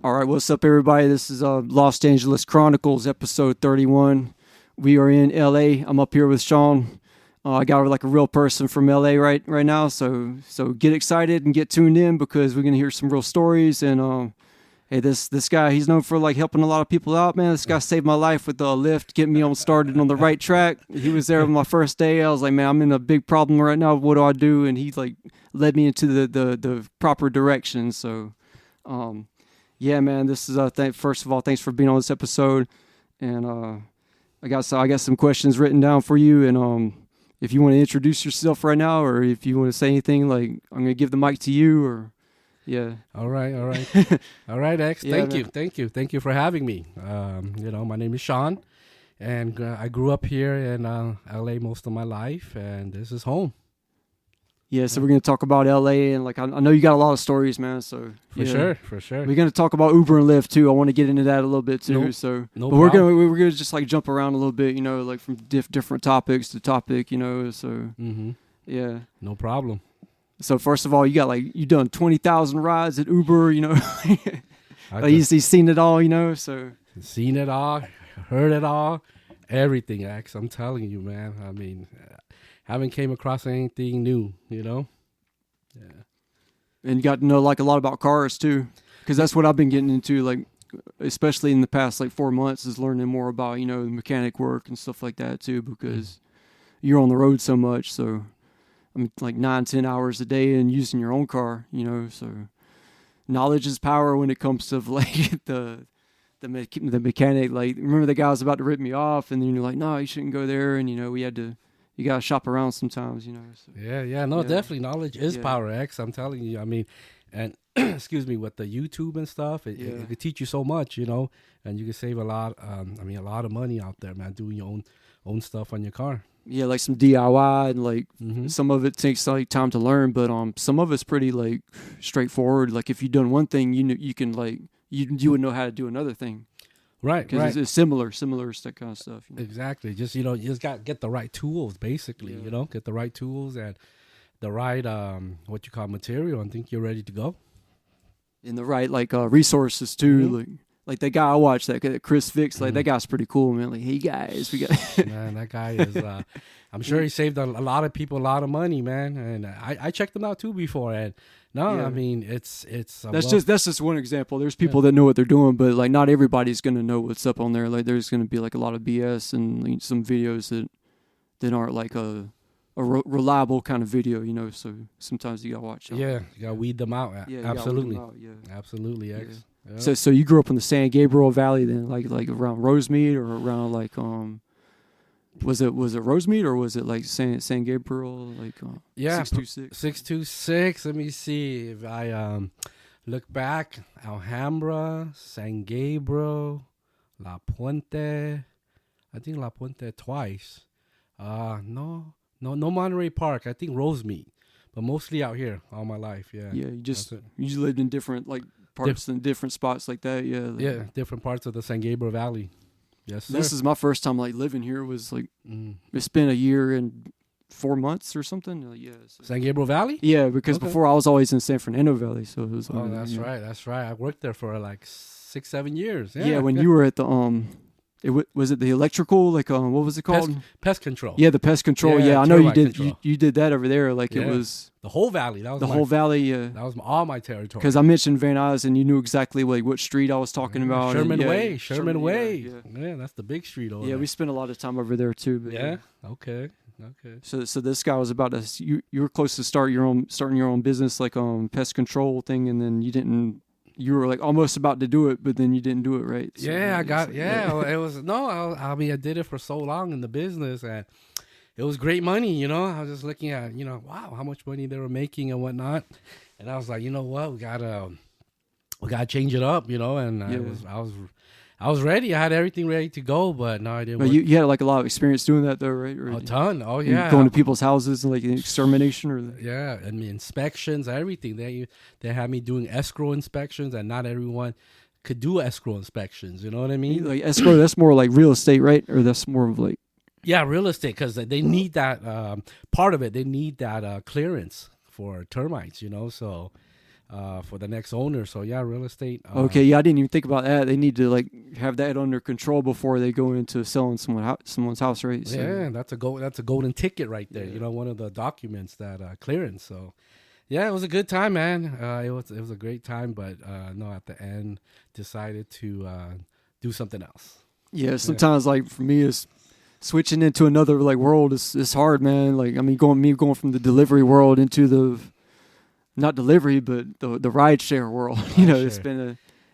All right, what's up, everybody? This is Los Angeles Chronicles, episode 31. We are in LA. I'm up here with Shawn. I got like a real person from LA right now, so get excited and get tuned in because we're gonna hear some real stories. And hey, this guy, he's known for like helping a lot of people out, man. This guy saved my life with the lift, getting me on started on the right track. He was there on my first day. I was like, man, I'm in a big problem right now. What do I do? And he like led me into the proper direction. So. Yeah, man, this is first of all, thanks for being on this episode, and I got some questions written down for you, and if you want to introduce yourself right now, or if you want to say anything, like I'm gonna give the mic to you, or yeah. All right, all right, X. Yeah, thank you for having me. My name is Shawn, and I grew up here in LA most of my life, and this is home. Yeah, so we're going to talk about LA, and like I know you got a lot of stories, man. So for sure. We're going to talk about Uber and Lyft too. I want to get into that a little bit too. But we're gonna just like jump around a little bit, like from different topics to topic, So yeah, no problem. So first of all, you done 20,000 rides at Uber, He's seen it all, So seen it all, heard it all, everything. X, I'm telling you, man. I mean. Haven't came across anything new, Yeah. And you got to know like a lot about cars too, because that's what I've been getting into, like especially in the past like 4 months, is learning more about the mechanic work and stuff like that too, because you're on the road so much. So I mean, like 9-10 hours a day and using your own car, So knowledge is power when it comes to like the mechanic. Like remember the guy was about to rip me off, and then you're like, no, you shouldn't go there, and we had to. You gotta shop around sometimes, So. Definitely. Knowledge is power, X. I'm telling you. I mean, and excuse me, with the YouTube and stuff, it could teach you so much, and you can save a lot. A lot of money out there, man, doing your own stuff on your car. Yeah, like some DIY, and like some of it takes like time to learn, but some of it's pretty like straightforward. Like if you've done one thing, you can like you would know how to do another thing. Right, because it's similar that kind of stuff. Exactly. Just you just got to get the right tools, basically. Get the right tools and the right what you call material, and think you're ready to go. And the right like resources too, like that guy I watched, that Chris Fix, like that guy's pretty cool, man. Like, hey guys, we got man, that guy is. I'm sure he saved a lot of people a lot of money, man. And I checked him out too before, and. No, I mean it's. That's just one example. There's people that know what they're doing, but like not everybody's gonna know what's up on there. Like there's gonna be like a lot of BS and like, some videos that aren't like a reliable kind of video, So sometimes you gotta watch. Yeah, you gotta weed them out. Yeah, absolutely. Weed them out, absolutely. X. Yeah. So you grew up in the San Gabriel Valley then, like around Rosemead or around like Was it Rosemead or was it like San Gabriel, like 626? 626. Let me see if I look back. Alhambra, San Gabriel, La Puente. I think La Puente twice. No Monterey Park. I think Rosemead, but mostly out here all my life. Yeah. Yeah, you just lived in different like parts and different spots like that. Yeah. Yeah, different parts of the San Gabriel Valley. Yes, sir. This is my first time like living here. Was like it's been a year and 4 months or something. So. San Gabriel Valley. Yeah, because before I was always in San Fernando Valley, so it was. That's right. That's right. I worked there for like 6-7 years. Yeah, when you were at the was it the electrical, like what was it called? Pest control. Yeah, the pest control. Yeah, I know you did. You did that over there. Like it was the whole valley. That was the whole valley. Yeah, that was all my territory. Because I mentioned Van Nuys, and you knew exactly like what street I was talking about. Sherman Way. Sherman Way. Yeah, that's the big street over there. Yeah, we spent a lot of time over there too. But, Okay. So this guy was about to. You were close to starting your own business, like pest control thing, and then you didn't. You were like almost about to do it, but then you didn't do it, right? So, it was I mean, I did it for so long in the business, and it was great money. I was just looking at, wow, how much money they were making and whatnot, and I was like, you know what, we gotta change it up, And I was ready. I had everything ready to go, but no, I didn't. But you had like a lot of experience doing that, though, right? A ton. Oh yeah, going to people's houses and like extermination, or and the inspections, everything. They had me doing escrow inspections, and not everyone could do escrow inspections. You know what I mean? Like escrow, that's more like real estate, right? Or that's more of like real estate, because they need that part of it. They need that clearance for termites. So for the next owner. So yeah, real estate. Okay, yeah, I didn't even think about that. They need to like have that under control before they go into selling someone's house, right? So, yeah, that's a golden ticket right there. Yeah. One of the documents that clearance. So yeah, it was a good time, man. It was a great time, but no, at the end decided to do something else. Yeah, sometimes like for me, it's switching into another like world is hard, man. Like I mean, going from the delivery world into the not delivery, but the ride share world.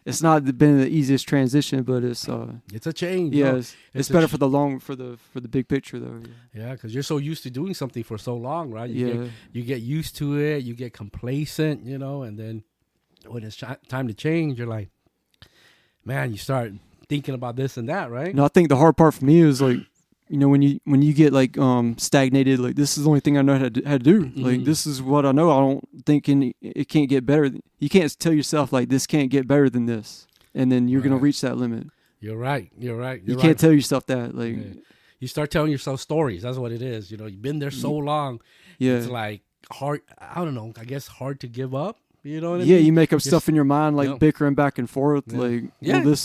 It's not been the easiest transition, but it's a change. Yeah, no? it's better for the big picture though. Yeah, because you're so used to doing something for so long, right? You You get used to it. You get complacent, and then when it's time to change, you're like, man, you start thinking about this and that, right? No, I think the hard part for me is like, when you get like stagnated, like this is the only thing I know how to do. Mm-hmm. Like this is what I know. I don't think it can't get better. You can't tell yourself like this can't get better than this, and then you're gonna reach that limit. You're right. You can't tell yourself that. Like you start telling yourself stories. That's what it is. You've been there so long. Yeah, it's like hard. I don't know. I guess hard to give up. You know what I mean? Yeah, you make up stuff in your mind, like bickering back and forth. Yeah. Like, yeah. Well,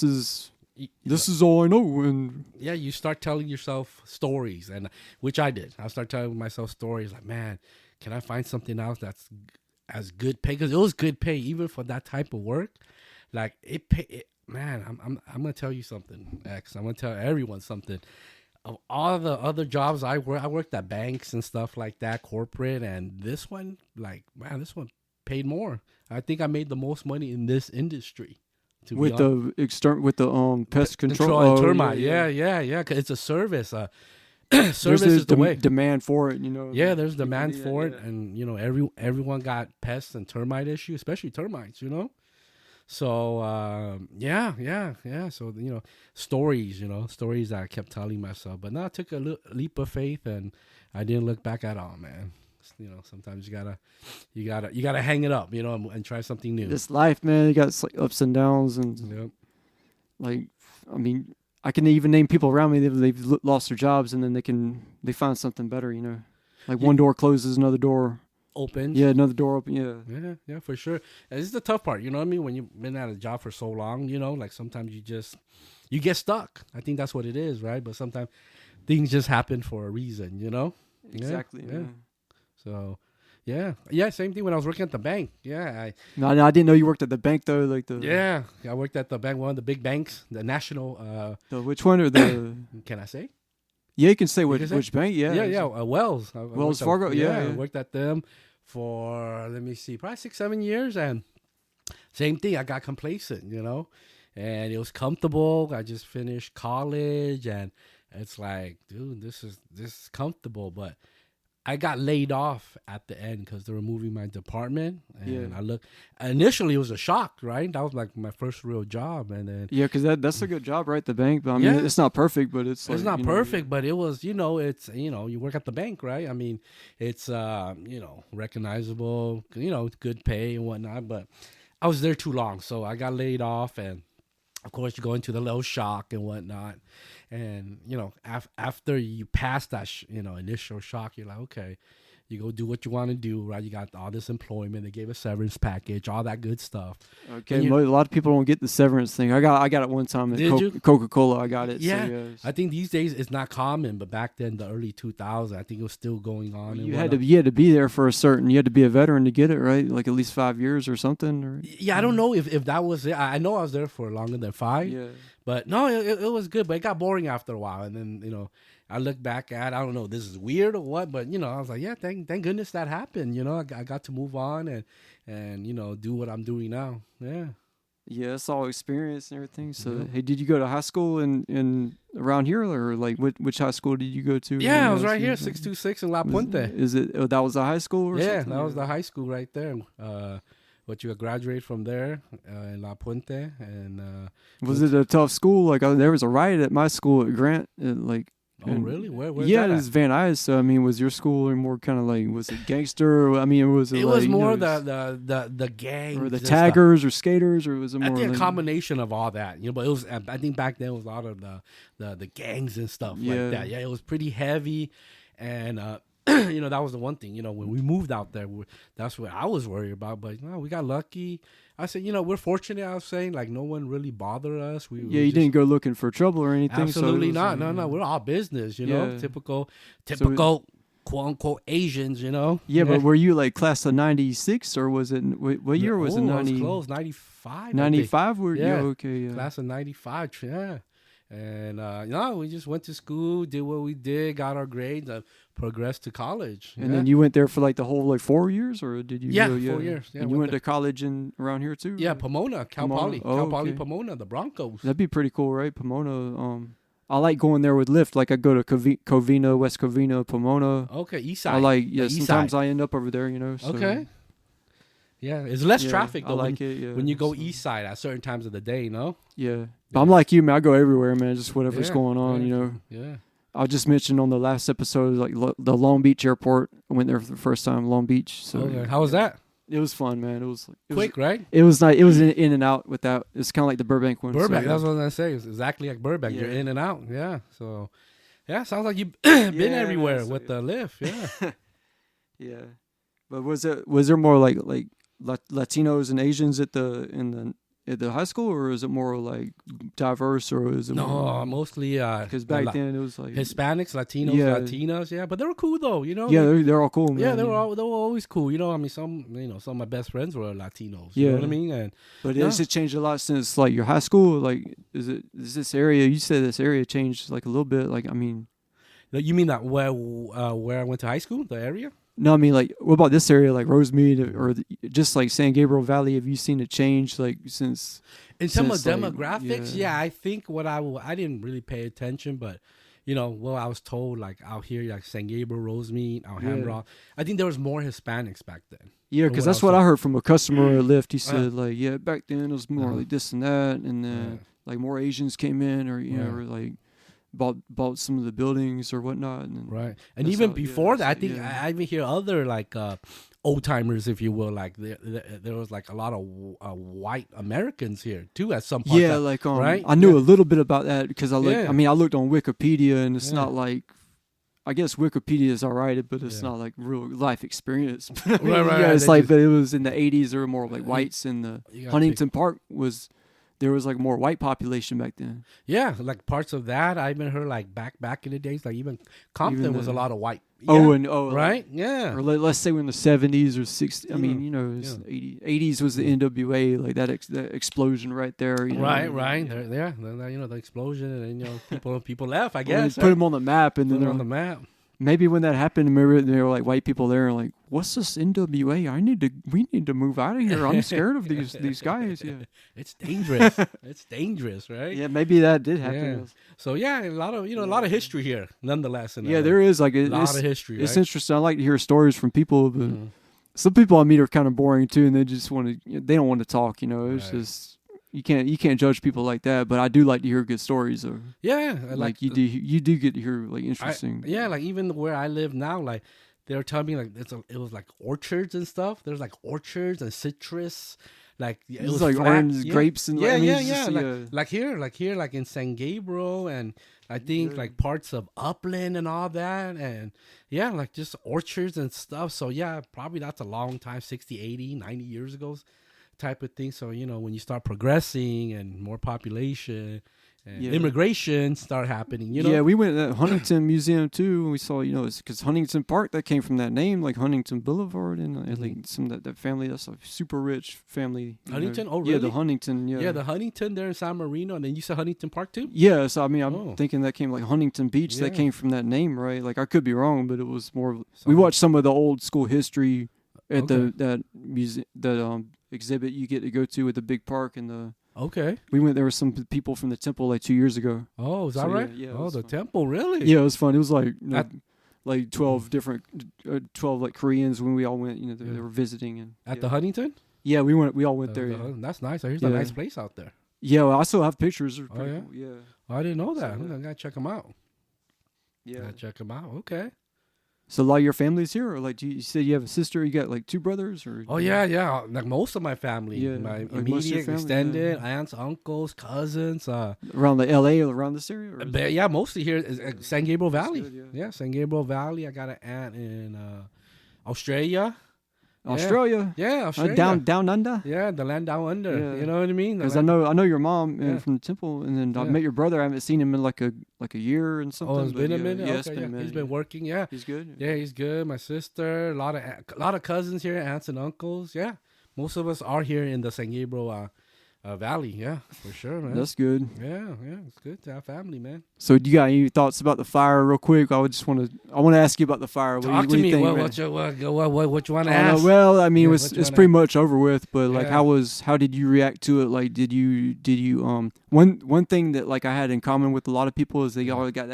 this is all I know, and yeah, you start telling yourself stories, and which I did. I started telling myself stories like, man, can I find something else that's as good pay? Because it was good pay even for that type of work. Like man, I'm gonna tell you something, X. I'm gonna tell everyone something. Of all the other jobs I worked at banks and stuff like that, corporate, and this one, like, man, this one paid more. I think I made the most money in this industry. With the pest control and termite, yeah. Cause it's a service. Service is the way. Demand for it, Yeah, there's demand for it, and everyone got pests and termite issues, especially termites. So yeah. So stories, stories that I kept telling myself. But now I took a leap of faith, and I didn't look back at all, man. Sometimes you gotta hang it up, and try something new. This life, man, you got like ups and downs, and like, I mean, I can even name people around me they've lost their jobs, and then they find something better, Like one door closes, another door opens. Yeah, another door open. Yeah, for sure. And this is the tough part, you know what I mean? When you've been at a job for so long, like sometimes you get stuck. I think that's what it is, right? But sometimes things just happen for a reason, Exactly. Yeah. So, yeah. Same thing when I was working at the bank. Yeah, No, I didn't know you worked at the bank though. Yeah, I worked at the bank, one of the big banks, the national. Which one or the? Can I say? Yeah, you can say which bank. Yeah. Wells. Wells Fargo. I worked at them for probably 6-7 years, and same thing. I got complacent, and it was comfortable. I just finished college, and it's like, dude, this is comfortable, but I got laid off at the end because they were moving my department, and I looked. Initially, it was a shock, right? That was like my first real job, and then because that's a good job, right? The bank, but I mean, it's not perfect, but it's not perfect, but it was, it's you work at the bank, right? I mean, it's recognizable, good pay and whatnot, but I was there too long, so I got laid off, and of course, you go into the little shock and whatnot. And, after you pass that, initial shock, you're like, okay, you go do what you want to do, right? You got all this employment. They gave a severance package, all that good stuff. Okay, a lot of people don't get the severance thing. I got it one time at Coca-Cola. I got it. Yeah, so, I think these days it's not common, but back then, the early 2000s, I think it was still going on. You had to be there for you had to be a veteran to get it, right? Like at least 5 years or something. Or, yeah, I don't know if that was it. I know I was there for longer than 5. Yeah. But no, it was good, but it got boring after a while. And then, I look back at, I don't know, this is weird or what, but, I was like, yeah, thank goodness that happened. I got to move on and do what I'm doing now. Yeah. Yeah, it's all experience and everything. So, Hey, did you go to high school in around here, or like which high school did you go to? Yeah, I was right here, 626 in La Puente. Is it? Oh, that was the high school or something? Yeah, that was the high school right there. But you graduate from there in La Puente, and was it a tough school? Like there was a riot at my school at Grant. Really? Where? Yeah, it was Van Nuys. So I mean, was your school more kind of like, was it gangster? I mean, was it? It was more the gang or the taggers or skaters, or was it more? I think a combination of all that. But it was. I think back then it was a lot of the gangs and stuff like that. Yeah, it was pretty heavy, and that was the one thing. When we moved out there, that's what I was worried about. But we got lucky. I said, we're fortunate. I was saying, like, no one really bothered us. You didn't go looking for trouble or anything. Absolutely not. No. We're all business. Typical quote unquote Asians. Yeah, but were you like class of '96 or was it what year was it? 90? I was close. 95. 95 were you? Okay, yeah. Class of 95. Yeah. And we just went to school, did what we did, got our grades, and progressed to college. And then you went there for like the whole 4 years, or did you? 4 years. Yeah, and you went to college around here too? Yeah, Pomona, Cal Poly, Pomona, the Broncos. That'd be pretty cool, right? Pomona. I like going there with Lyft. Like I go to Covina, West Covina, Pomona. Okay, East Side. I like sometimes I end up over there. So. Okay. Yeah, it's less traffic though. I like it. When you go east side at certain times of the day, Yeah, but I'm like you, man. I go everywhere, man. Just whatever's going on, Yeah. I just mentioned on the last episode, like the Long Beach airport. I went there for the first time, Long Beach. So how was that? It was fun, man. It was quick, right? It was nice. It was in and out without. It's kind of like the Burbank one. Burbank. That's what I was gonna say. It's exactly like Burbank. Yeah. You're in and out. Yeah. So, sounds like you've been everywhere with the Lyft. Yeah. Yeah, but was there more like Latinos and Asians at the high school, or is it more like diverse, or is it mostly because back then it was like Hispanics, Latinos, Latinas, but they were cool though, they're all cool, man. Yeah, they were always cool, I mean, some of my best friends were Latinos, you know what I mean? But has it changed a lot since like your high school? Like, is this area? You said this area changed like a little bit. Like, I mean, you mean that where I went to high school, the area? No, I mean, like, what about this area, like Rosemead, or just like San Gabriel Valley? Have you seen it change, like, since? In terms of demographics, I think I didn't really pay attention, but, I was told, like, out here, like San Gabriel, Rosemead, Alhambra, I think there was more Hispanics back then. Yeah, because that's what I heard from a customer at Lyft. He said, like, back then it was more like this and that, and then, like, more Asians came in, or, or, like, bought some of the buildings or whatnot, and and even before that, I think I even hear other like old timers, if you will, like there was like a lot of white Americans here too at some point. Right. I knew a little bit about that because I looked. I mean, I looked on Wikipedia, and it's not like. I guess Wikipedia is all right, but it's not like real life experience. Right. Yeah, it's like, but it was in the 80s. There were more like whites, and the Huntington Park was. There was like more white population back then. Yeah, like parts of that. I even heard like back in the days, like even Compton was a lot of white. Right? Yeah. Or let's say we're in the 70s or 60s. I mean, it's 80s was the NWA, like that explosion right there. Right. There, the explosion, and people left. I guess put them on the map, and then they're on the map. Maybe when that happened, maybe there were like white people there, and like, what's this NWA? We need to move out of here. I'm scared of these guys. Yeah, it's dangerous. It's dangerous, right? Yeah, maybe that did happen. Yeah. So a lot of history here, nonetheless. There is like a lot of history. It's interesting. I like to hear stories from people, but some people I meet are kind of boring too, and they just they don't want to talk. It's just. You can't judge people like that, but I do like to hear good stories. Like you do get to hear like interesting. Like even where I live now, like they were telling me like it was like orchards and stuff. There's like orchards and citrus, like it was like orange grapes and like here, like in San Gabriel, and I think like parts of Upland and all that, and like just orchards and stuff. So probably that's a long time, 60, 80, 90 years ago. Type of thing. So when you start progressing and more population and immigration start happening, we went to that Huntington Museum too, and we saw it's because Huntington Park, that came from that name, like Huntington Boulevard, and like some that family, that's a super rich family. Huntington. Oh really? The Huntington. The Huntington there in San Marino, and then you said Huntington Park too. So I mean, I'm thinking that came like Huntington Beach, that came from that name, right? Like I could be wrong, but it was more. We watched some of the old school history at that museum, exhibit you get to go to with the big park and the. We went there with some people from the temple like 2 years ago. Oh, is that right? Yeah. The temple, really? Yeah, it was fun. It was like like 12 different 12 like Koreans when we all went. They were visiting and at the Huntington. Yeah, we all went there. That's nice. Here's a nice place out there. Yeah, well, I still have pictures. Oh yeah. Cool. Yeah. I didn't know that. I gotta check them out. Yeah, gotta check them out. Okay. So a lot of your family's here, or like you said you have a sister, you got like 2 brothers, or Oh yeah. Like most of my family, Yeah, my like most of your immediate, family, extended yeah. aunts, uncles, cousins. around the LA, around this area? Or But yeah, mostly here is San Gabriel Valley. good, yeah. San Gabriel Valley. I got an aunt in Australia. Australia? Yeah, Australia. Down under? Yeah, the land down under. Yeah. You know what I mean? Because I know your mom Yeah. from the temple, and then I Yeah. met your brother. I haven't seen him in like a year and something. Oh, it's but been a yeah, minute. Yeah, Okay, it's been a minute. He's been working. Yeah, He's good. yeah, he's good. My sister, a lot of cousins here, aunts and uncles. Yeah, most of us are here in the San Gabriel Valley. Yeah, for sure, man. That's good. Yeah, it's good to have family, man. So, do you got any thoughts about the fire, real quick? I want to ask you about the fire. Talk to do you me. think, What man? you want to I don't know. ask? Well, I mean, Yeah, it's pretty much over with. But like, Yeah. how did you react to it? Like, did you one thing that like I had in common with a lot of people is they all got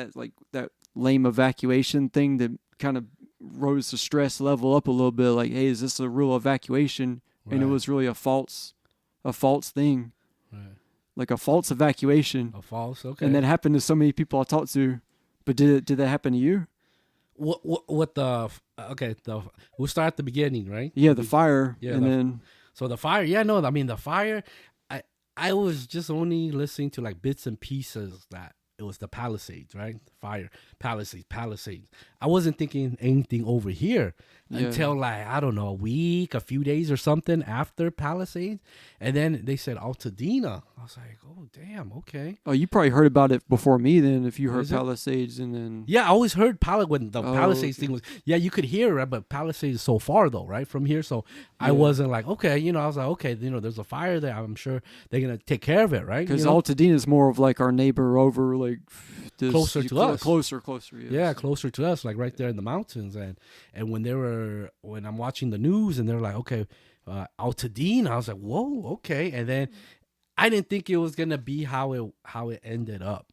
that lame evacuation thing that kind of rose the stress level up a little bit. Like, hey, is this a real evacuation? And it Right. was really a false thing, Right. like a false evacuation. A false. Okay. And that happened to so many people I talked to. But did that happen to you? what the okay? We'll start at the beginning, right? Yeah, the fire. Yeah, and then So the fire, yeah, no, I mean the fire. I was just only listening to like bits and pieces that it was the Palisades, right? Fire, Palisades. I wasn't thinking anything over here until like I don't know, a week, a few days or something after Palisades, and then they said Altadena. I was like, oh damn, okay. oh, you probably heard about it before me then. If you heard Is it? Palisades, and then Yeah, I always heard when the Palisades okay. thing was. Yeah, you could hear it, but Palisades is so far though, right, from here. So I wasn't like, okay, I was like, okay, there's a fire there. I'm sure they're gonna take care of it, right? because Altadena is more of like our neighbor over, like Closer to us. Closer. Yes. Yeah, closer to us, like right there in the mountains. And when I'm watching the news and they're like, okay, Altadena, I was like, whoa, okay. And then I didn't think it was gonna be how it ended up.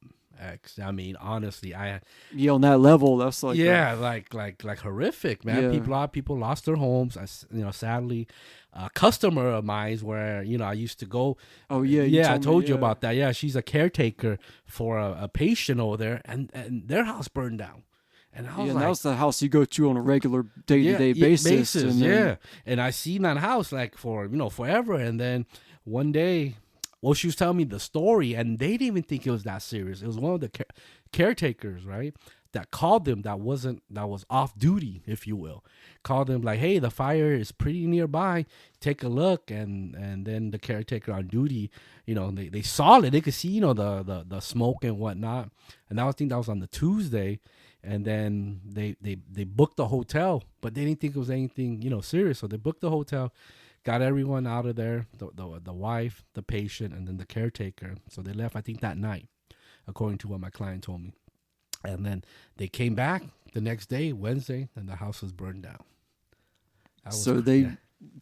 I mean, honestly, Yeah, on that level, that's like like horrific, man. Yeah. A lot of people lost their homes. Sadly, a customer of mine where I used to go. Oh yeah, you I told me, you yeah. about that. Yeah, she's a caretaker for a patient over there, and their house burned down. And I was Yeah, like, that was the house you go to on a regular day-to-day basis. And then, and I seen that house like for forever, and then one day. Well, she was telling me the story, and they didn't even think it was that serious. It was one of the caretakers, right, that called them that was off duty, if you will. Called them like, hey, the fire is pretty nearby. Take a look. And then the caretaker on duty, they saw it. They could see, the smoke and whatnot. And I think that was on the Tuesday. And then they booked the hotel, but they didn't think it was anything, serious. So they booked the hotel. Got everyone out of there, the wife, the patient, and then the caretaker. So they left, I think, that night, according to what my client told me. And then they came back the next day, Wednesday, and the house was burned down.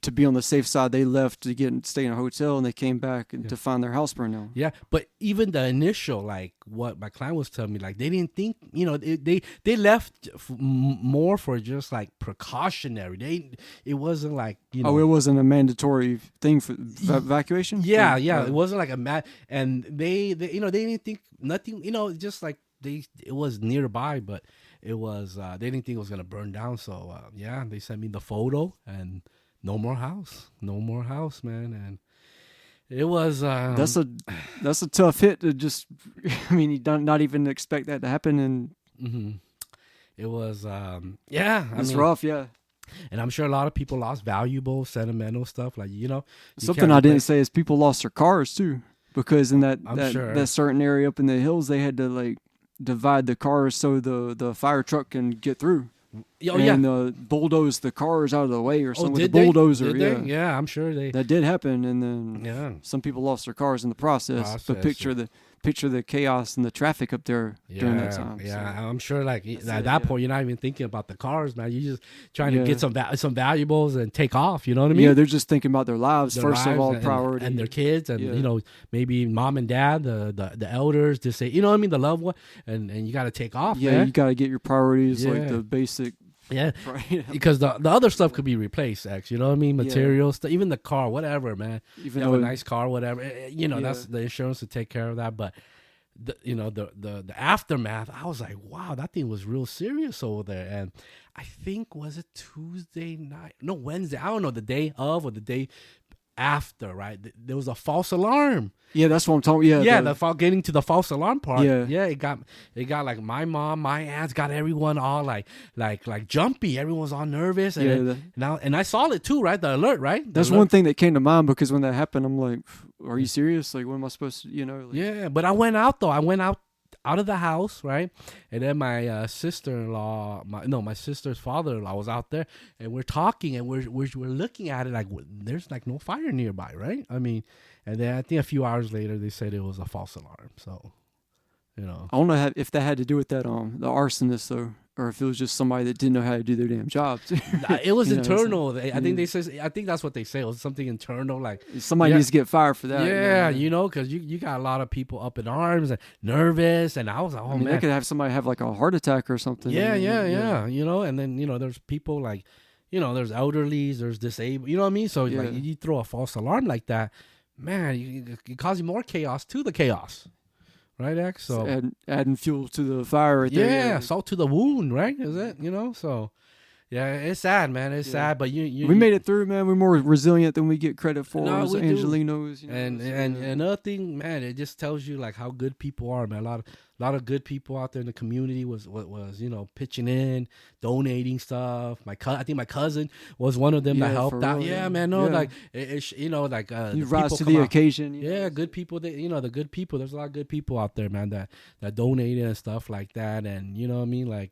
To be on the safe side, they left to stay in a hotel, and they came back to find their house burned down. Yeah, but even the initial, like what my client was telling me, like they didn't think, they left more for just like precautionary. It wasn't like Oh, it wasn't a mandatory thing for evacuation. Yeah, it wasn't like and they didn't think nothing. Just like it was nearby, but it was they didn't think it was gonna burn down. So they sent me the photo and. No more house, man, and it was. That's a tough hit to just. I mean, you don't not even expect that to happen, and it was. It's rough, yeah. And I'm sure a lot of people lost valuable, sentimental stuff, like Something I didn't say is people lost their cars too, because in that certain area up in the hills, they had to like divide the cars so the fire truck can get through. And bulldoze the cars out of the way or something with the bulldozer. Yeah, I'm sure that did happen, and then some people lost their cars in the process. But picture the chaos and the traffic up there during that time. Yeah, so. I'm sure. Like at that point, you're not even thinking about the cars, man. You're just trying to get some valuables and take off. You know what I mean? Yeah, they're just thinking about their lives first of all, priority, and their kids, and maybe mom and dad, the elders, to say, you know what I mean, the loved one, and you got to take off. Yeah, man. you got to get your priorities like the basic. Yeah, because the other stuff could be replaced, you know what I mean? Materials, even the car, whatever, man. Even you have a nice car, whatever. That's the insurance to take care of that. But the aftermath, I was like, wow, that thing was real serious over there. And I think, was it Tuesday night? No, Wednesday. I don't know, the day of or the day after, right? There was a false alarm. Yeah, that's what I'm talking. Yeah, Getting to the false alarm part. Yeah. It got like my mom, my aunts, got everyone all like jumpy. Everyone's all nervous. And and I saw it too, right? The alert, right? That's one thing that came to mind, because when that happened, I'm like, are you serious? Like, what am I supposed to, like, yeah, but I went out though. I went out of the house, right? And then my sister-in-law, my sister's father-in-law was out there, and we're talking, and we're looking at it like there's like no fire nearby, right? I mean, and then I think a few hours later they said it was a false alarm. So, I don't know if that had to do with that the arsonist though, or if it was just somebody that didn't know how to do their damn job. It was internal. I think that's what they say. It was something internal, like somebody needs to get fired for that. Yeah, because you got a lot of people up in arms and nervous, and I was like, man, they could have somebody have like a heart attack or something. Yeah. And then there's people like, there's elderlies, there's disabled. You know what I mean? So like you throw a false alarm like that, man, you cause more chaos to the chaos. Right, X? So adding fuel to the fire right there. Yeah, salt to the wound, right? Is it? So yeah, it's sad, man. It's sad, but we made it through, man. We're more resilient than we get credit for. No, as Angelinos, and another thing, man, it just tells you like how good people are, man. A lot of good people out there in the community was pitching in, donating stuff. I think my cousin was one of them that helped out. Yeah, man. No, like you rise to the occasion. Yeah, good people. The good people. There's a lot of good people out there, man, that donated and stuff like that, and you know what I mean, like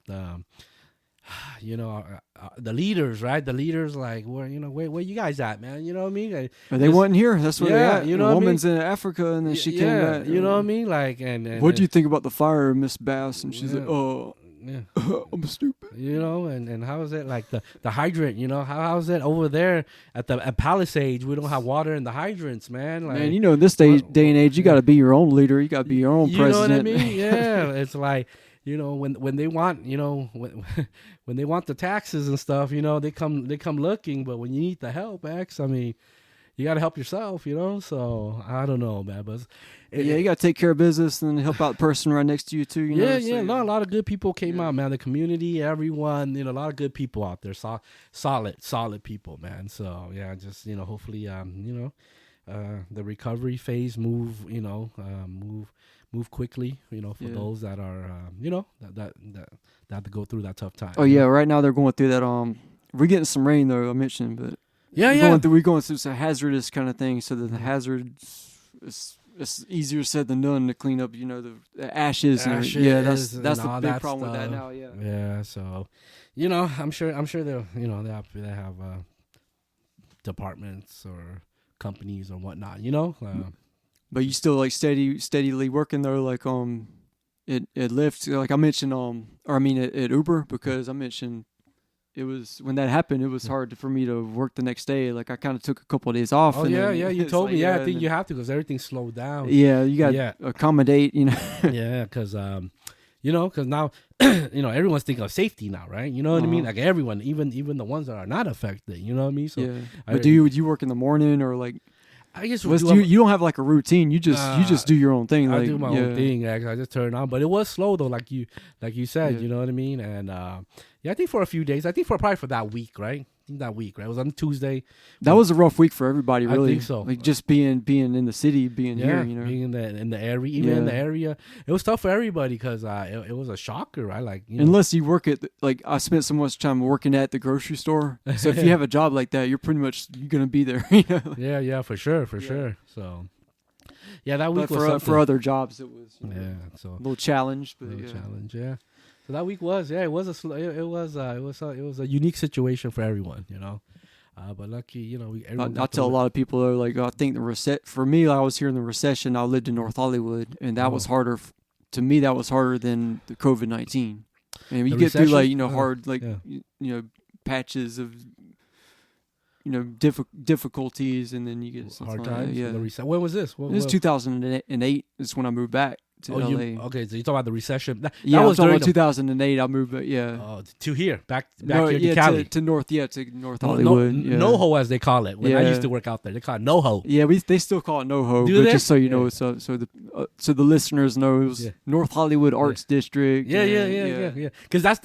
the leaders, right? The leaders, like, where you guys at, man? You know what I mean? They wasn't here. That's where they at. You know, the woman's in Africa, and then she came back. You know what I mean? Like, and what do you think about the fire, Miss Bass? And she's like, oh, yeah. I'm stupid. And how is it like the hydrant? How is it over there at Palisades? We don't have water in the hydrants, man. Like, man, in this day and age, you got to be your own leader. You got to be your own president. You know what I mean? Yeah, it's like. When they want, when they want the taxes and stuff, they come looking. But when you need the help, I mean, you got to help yourself, So I don't know, man. But you got to take care of business and help out the person right next to you too. A lot of good people came out, man. The community, everyone, a lot of good people out there. Solid people, man. So yeah, just hopefully, the recovery phase move quickly, for those that are, that have to go through that tough time. Oh yeah, right now they're going through that. We're getting some rain though. I mentioned, but we're going through some hazardous kind of thing. So that the hazards, it's easier said than done to clean up. The ashes. That's the big problem with that now. Yeah. Yeah. So, I'm sure they'll they have departments or companies or whatnot. But you still like steadily working though, like at Lyft, like I mentioned at Uber, because I mentioned it was when that happened, it was hard for me to work the next day. Like I kind of took a couple of days off. Oh you told me. I think you have to, because everything slowed down. Yeah, you got to accommodate. Yeah, because because now everyone's thinking of safety now, right? You know what I mean? Like everyone, even the ones that are not affected. You know what I mean? So, but do you work in the morning or like? I guess you don't have like a routine. You just do your own thing. I do my own thing. I just turn it on, but it was slow though, like you said. You know what I mean? And I think for a few days. I think probably for that week, right? That week, right? It was on Tuesday. That was a rough week for everybody, really. I think so. Like just being in the city, being here, being in the area, even in the area, it was tough for everybody because it was a shocker, right? Like unless you work at I spent so much time working at the grocery store, so if you have a job like that, you're gonna be there. Yeah, for sure. So that week was for other jobs it was so a little challenge, but challenge. So that week was it was a unique situation for everyone, but lucky, I tell a lot of people though, like I think for me, I was here in the recession. I lived in North Hollywood, and that was harder to me. That was harder than the COVID-19. And you get through like hard patches of difficulties, and then you get hard times. Like that. When was this? It was 2008 is when I moved back. to Oh, LA. okay. So you talk about the recession. That Yeah, I was was talking during about 2008. I moved, but yeah. to here, back No, here yeah, to Cali. to North Hollywood. Yeah. NoHo, as they call it. When I Yeah. used to work out there, they call it NoHo. Yeah, they still call it NoHo, Do but they? just so you Yeah. know, so the listeners know, it was Yeah. North Hollywood Arts District. Yeah. Because that's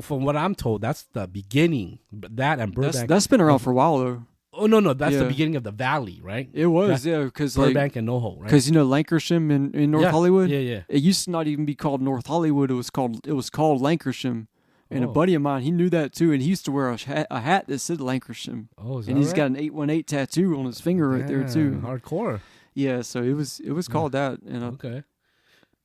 from what I'm told, that's the beginning. That and Burbank. That's been around for a while though. Oh no, that's the Yeah. beginning of the valley, right? It was, yeah, because Burbank and NoHo, right? because Lankersham in North Hollywood. Yeah. It used to not even be called North Hollywood. It was called Lankersham. And a buddy of mine, he knew that too, and he used to wear a hat that said Lankersham. Oh, is and that he's right? got an 818 tattoo on his finger right there too. Hardcore. Yeah, so it was called that. And Okay.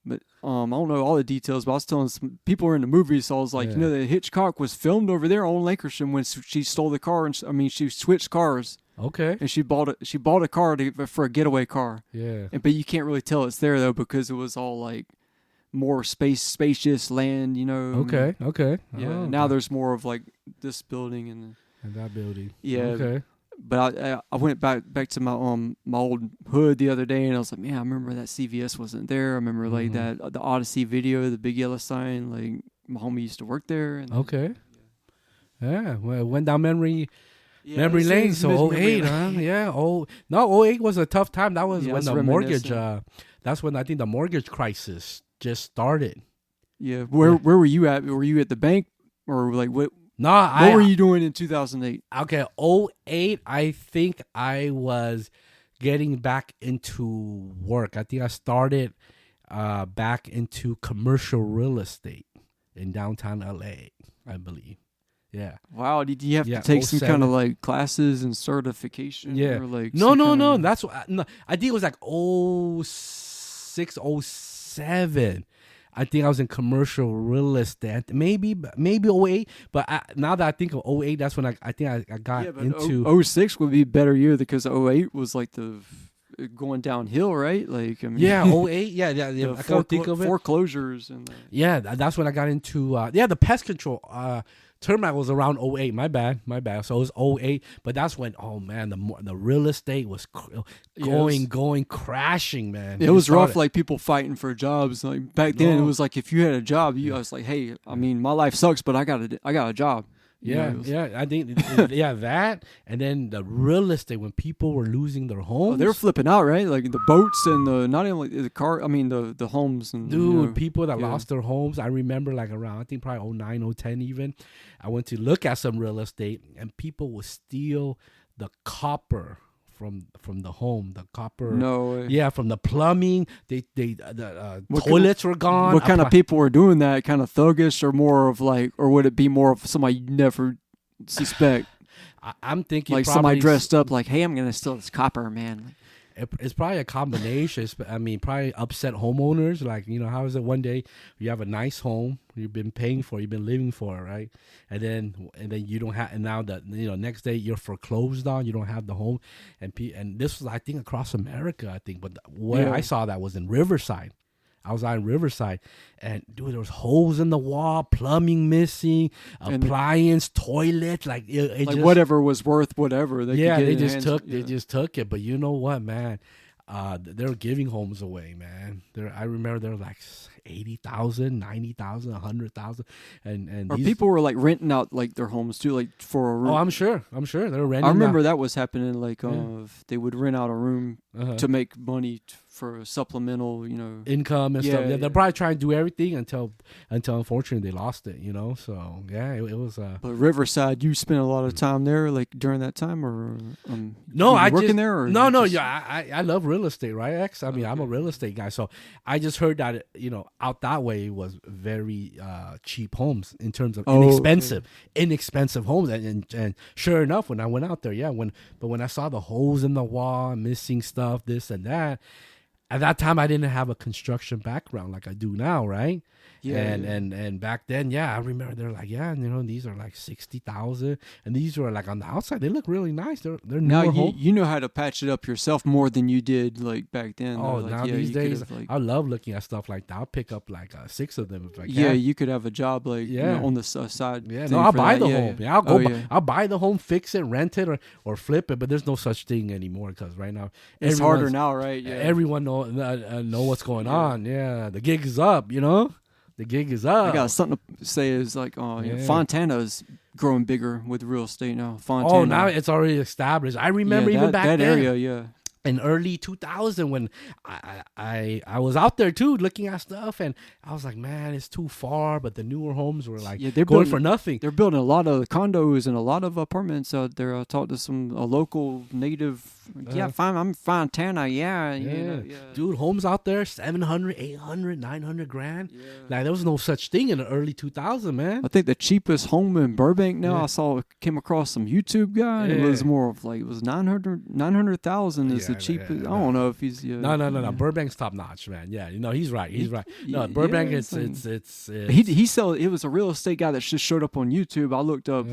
but I don't know all the details, but I was telling some people were in the movie, so I was like, Yeah. you know, that Hitchcock was filmed over there on Lankersham when she stole the car, and she switched cars, Okay. and she bought a car for a getaway car. Yeah. But you can't really tell it's there though because it was all like more spacious land, you know. Okay. Yeah. Oh, Now there's more of like this building and that building. yeah. Okay. But I went back to my old hood the other day, and I was like, man, I remember that CVS wasn't there. I remember like that the Odyssey video, the big yellow sign. Like my homie used to work there. And Okay. Yeah. Well, went down memory this lane. is So memory 08, huh? lane. Yeah. Oh no, 08 was a tough time. That was Yeah, when it's the mortgage. reminiscent. That's when I think the mortgage crisis just started. Yeah. Where were you at? Were you at the bank or like what? No, What were you doing in 2008? Okay, 08, I think I was getting back into work. I think I started back into commercial real estate in downtown LA, I believe. Yeah. Wow. Did you have Yeah, to take some 07. kind of like classes and certification? Yeah. Or like No. some kinda- That's what I think it was like 06, 07. I think I was in commercial real estate. Maybe 08. But now that I think of 08, that's when I think I got Yeah, but into. 06 would be a better year because 08 was like the going downhill, right? Like I mean, Yeah, 08. Yeah. the I can't think of it. foreclosures and Yeah, that's when I got into the pest control termite was around 08. My bad. So it was 08, but that's when the real estate was going crashing, man. it was rough. started. Like people fighting for jobs. Like back then, it was like if you had a job, I was like, hey, I mean, my life sucks, but I got a job. You know, it was- I think that, and then the real estate when people were losing their homes. they were flipping out, right? Like the boats and not even like the car. I mean the homes and Dude, people that yeah. lost their homes. I remember like around, I think probably 09, 010 even. I went to look at some real estate and people would steal the copper from the home. The copper. No way. Yeah, from the plumbing. The What toilets were gone. What kind of people were doing that? Kind of thuggish, or more of like, or would it be more of somebody you never suspect? I'm thinking Like somebody dressed up like, hey, I'm gonna steal this copper, man. It's probably a combination. I mean, probably upset homeowners. Like, you know, how is it one day you have a nice home you've been paying for, you've been living for, right? And then you don't have, and now that, you know, next day you're foreclosed on, you don't have the home, and this was, I think, across America, I think, but where I saw that was in Riverside. I was out in Riverside, and dude, there was holes in the wall, plumbing missing, appliance, toilet, like it Like just, whatever was worth whatever. They could get they in just hands- took yeah. they just took it. But you know what, man? They're giving homes away, man. I remember there were like 80,000, 90,000, 100,000, and Or these, people were like renting out like their homes too, like for a room. Oh, I'm sure they're renting. I remember out. that was happening. Like they would rent out a room to make money for a supplemental, you know, income and stuff. Yeah, Yeah, yeah. they're probably trying to do everything until unfortunately they lost it. You know, so yeah, it was. But Riverside, you spent a lot of time there, like during that time, or No, were you I working just, there. Or no, you no, just- yeah, I love real estate, right, X? I mean, I'm a real estate guy, so I just heard that, you know, out that way was very cheap homes in terms of inexpensive homes, and sure enough, when I went out there, when I saw the holes in the wall, missing stuff, this and that. At that time, I didn't have a construction background like I do now, right? Yeah, And back then, I remember they're like, you know, these are like 60,000, and these were like on the outside, they look really nice. They're Now newer homes. you know how to patch it up yourself more than you did like back then. Oh, though. Like, now yeah, these you could days, have, like, I love looking at stuff like that. I'll pick up like 6 of them if I can. yeah, you could have a job like you know, Yeah. on the side. Yeah, thing no, I'll for buy that. the Yeah, home. yeah. Yeah, I'll go. Oh, I'll buy the home, fix it, rent it, or flip it. But there's no such thing anymore because right now It's harder everyone's- now, right? Yeah, Everyone know what's going on. Yeah, the gig is up. The gig is up. I got something to say. Is like, Fontana's growing bigger with real estate now. Fontana. Oh, now it's already established. I remember even back that then. area, yeah. In early 2000, when I was out there too looking at stuff, and I was like, man, it's too far. But the newer homes were like they're going for nothing. They're building a lot of condos and a lot of apartments out there. I talked to a local native. I'm Fontana. Yeah. Dude, homes out there 700, 800, 900 grand. Yeah. Like there was no such thing in the early 2000, man. I think the cheapest home in Burbank now, came across some YouTube guy. And it was more of like, it was 900,000 is the cheapest. I don't know if he's No. Burbank's top notch, man. Yeah, he's right. No, Burbank, it's it was a real estate guy that just showed up on YouTube. I looked up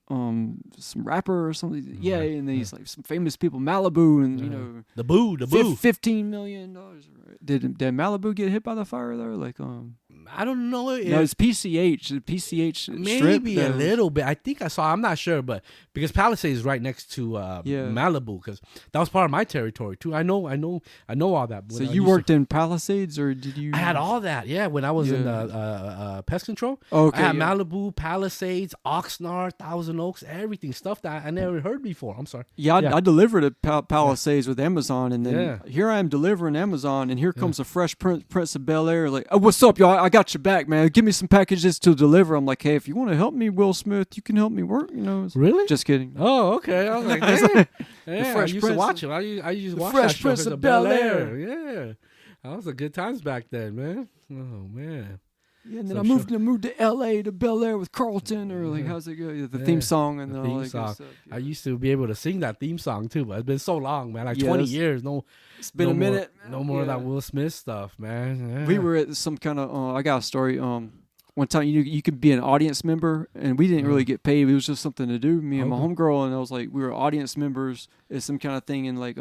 some rapper or something. And then he's like some famous people, Malibu, and the boo, $15 million. Did Malibu get hit by the fire there? Like I don't know. No, it's PCH. The PCH maybe strip, a little bit. I think I saw. I'm not sure, but because Palisades is right next to Malibu, because that was part of my territory too. I know all that. So you worked in Palisades, or did you? I had all that. Yeah, when I was in pest control. Okay. I had Malibu, Palisades, Oxnard, Thousand Oaks, everything, stuff that I never heard before. I'm sorry. Yeah, I delivered at Palisades with Amazon, and then here I am delivering Amazon, and here comes a fresh Prince of Bel Air. Like, oh, what's up, y'all? I got your back, man. Give me some packages to deliver. I'm like, hey, if you want to help me, Will Smith, you can help me work. Really? Just kidding. Oh, okay. I was like, damn. Yeah, I used to watch it. I used to watch that show. Prince of Bel Air. Yeah, that was the good times back then, man. Oh man. Yeah, and then I moved to L.A. to Bel Air with Carlton, or like, how's it go? The theme song and all that good stuff. I used to be able to sing that theme song too, but it's been so long, man. Like 20 years. It's been a minute. No more of that Will Smith stuff, man. Yeah. We were at some kind of. I got a story. One time you could be an audience member, and we didn't really get paid. It was just something to do. Me and my homegirl, and I was like, we were audience members at some kind of thing in like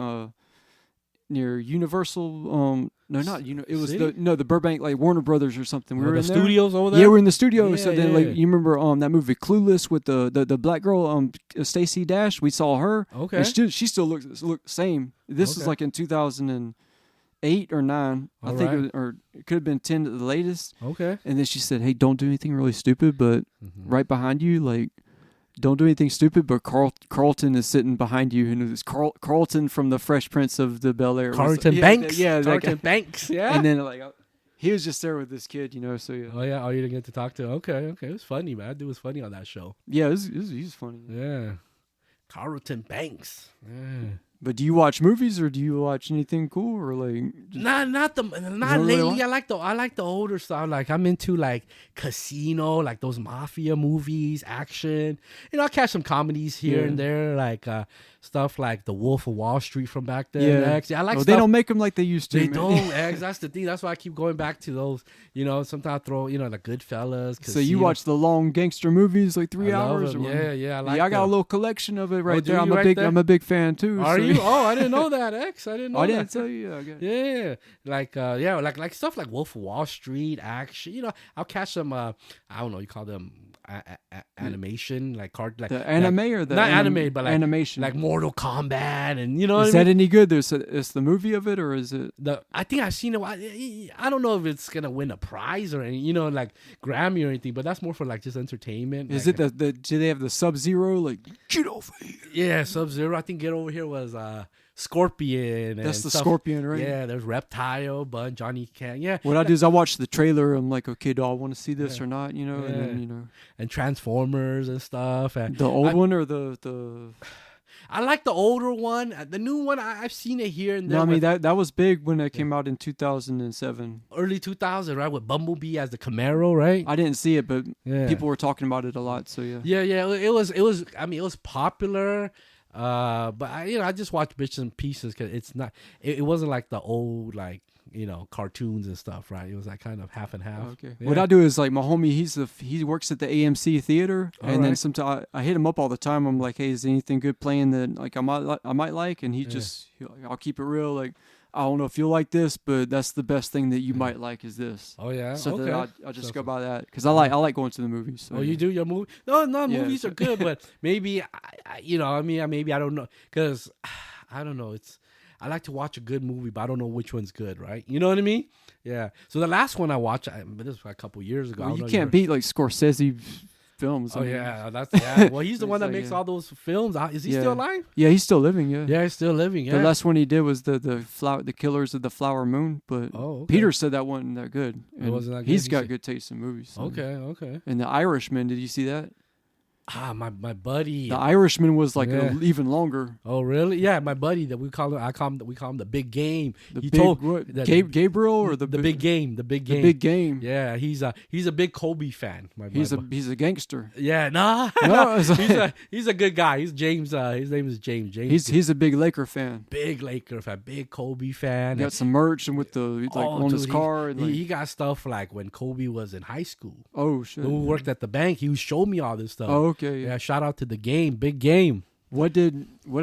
near Universal. No, not it was the Burbank, like Warner Brothers or something. We were in the studios over there. Yeah, we're in the studio. So then, like, you remember that movie Clueless with the black girl, Stacey Dash. We saw her. Okay. And she still looked the same. This was like in 2008 or 9. I think it could have been 10 at the latest. Okay. And then she said, "Hey, don't do anything really stupid, but right behind you, like." Don't do anything stupid, but Carlton is sitting behind you, and it's Carlton from the Fresh Prince of the Bel Air. Carlton Banks. Carlton Banks. Yeah. And then like he was just there with this kid, So yeah. Oh yeah. Oh, you didn't get to talk to. Okay. It was funny, man. That dude was funny on that show. Yeah, he was funny. Yeah. Carlton Banks. Yeah. But do you watch movies, or do you watch anything cool, or like? Not lately. Really I like the older stuff. Like I'm into like Casino, like those mafia movies, action. I'll catch some comedies here and there, like stuff like The Wolf of Wall Street from back then. Yeah, I like. They don't make them like they used to. They don't. That's the thing. That's why I keep going back to those. Sometimes I throw the Goodfellas. Casino. So you watch the long gangster movies, like 3 hours. Yeah. I got a little collection of it right there. I'm a big fan too. Are you? Oh, I didn't know that, X. I didn't know. I didn't tell you. Yeah, like stuff like Wolf of Wall Street, action. I'll catch some. I don't know. You call them animation, like card, like the anime or the not anime, but like animation, like Mortal Kombat, and Is that any good? Is the movie of it, or is it? I think I've seen it. I don't know if it's gonna win a prize or any, like Grammy or anything, but that's more for like just entertainment. Is it do they have the Sub-Zero, like get over here? Yeah, Sub-Zero. I think Get Over Here was Scorpion. That's the stuff. Scorpion, right? Yeah, there's Reptile, Bun, Johnny Can. Yeah. What I do is I watch the trailer. I'm like, okay, do I want to see this or not? And then and Transformers and stuff. And the old one or the. I like the older one. The new one, I've seen it here and there. No, I mean that was big when it came out in 2007, early 2000, right? With Bumblebee as the Camaro, right? I didn't see it, but people were talking about it a lot. So yeah. It was. I mean, it was popular. But I just watched bits and pieces because it's not. It wasn't like the old cartoons and stuff, right? It was like kind of half and half. Okay. Yeah. What I do is like my homie, he works at the AMC theater, then sometimes I hit him up all the time. I'm like, hey, is anything good playing that like I might like? And I'll keep it real. Like, I don't know if you'll like this, but that's the best thing that you might like is this. Oh yeah. So then I'll just go by that because I like going to the movies. So, you do your movie? No, movies are good, but maybe maybe I don't know because I don't know. I like to watch a good movie, but I don't know which one's good, right? You know what I mean? Yeah. So the last one I watched, this was a couple years ago. Well, you can't beat like Scorsese films. Oh yeah, Well, he's the one that makes all those films. Is he still alive? Yeah, he's still living. Yeah, yeah, he's still living. Yeah. The last one he did was the Killers of the Flower Moon. But Peter said that wasn't that good. It wasn't that good. He's got good taste in movies. So. Okay. And The Irishman, did you see that? My buddy. The Irishman was like even longer. Oh really? Yeah, my buddy that we call him the Big Game. Gabriel or the Big Game. The Big Game. The Big Game. Yeah, he's a big Kobe fan. He's a gangster. Yeah, he's a good guy. He's James. His name is James. He's a big Laker fan. Big Laker fan. Big Kobe fan. He got some merch and with on his car. And he got stuff like when Kobe was in high school. Oh shit! Who worked at the bank? He would show me all this stuff. Oh okay. Yeah. Shout out to the Game. Big Game. What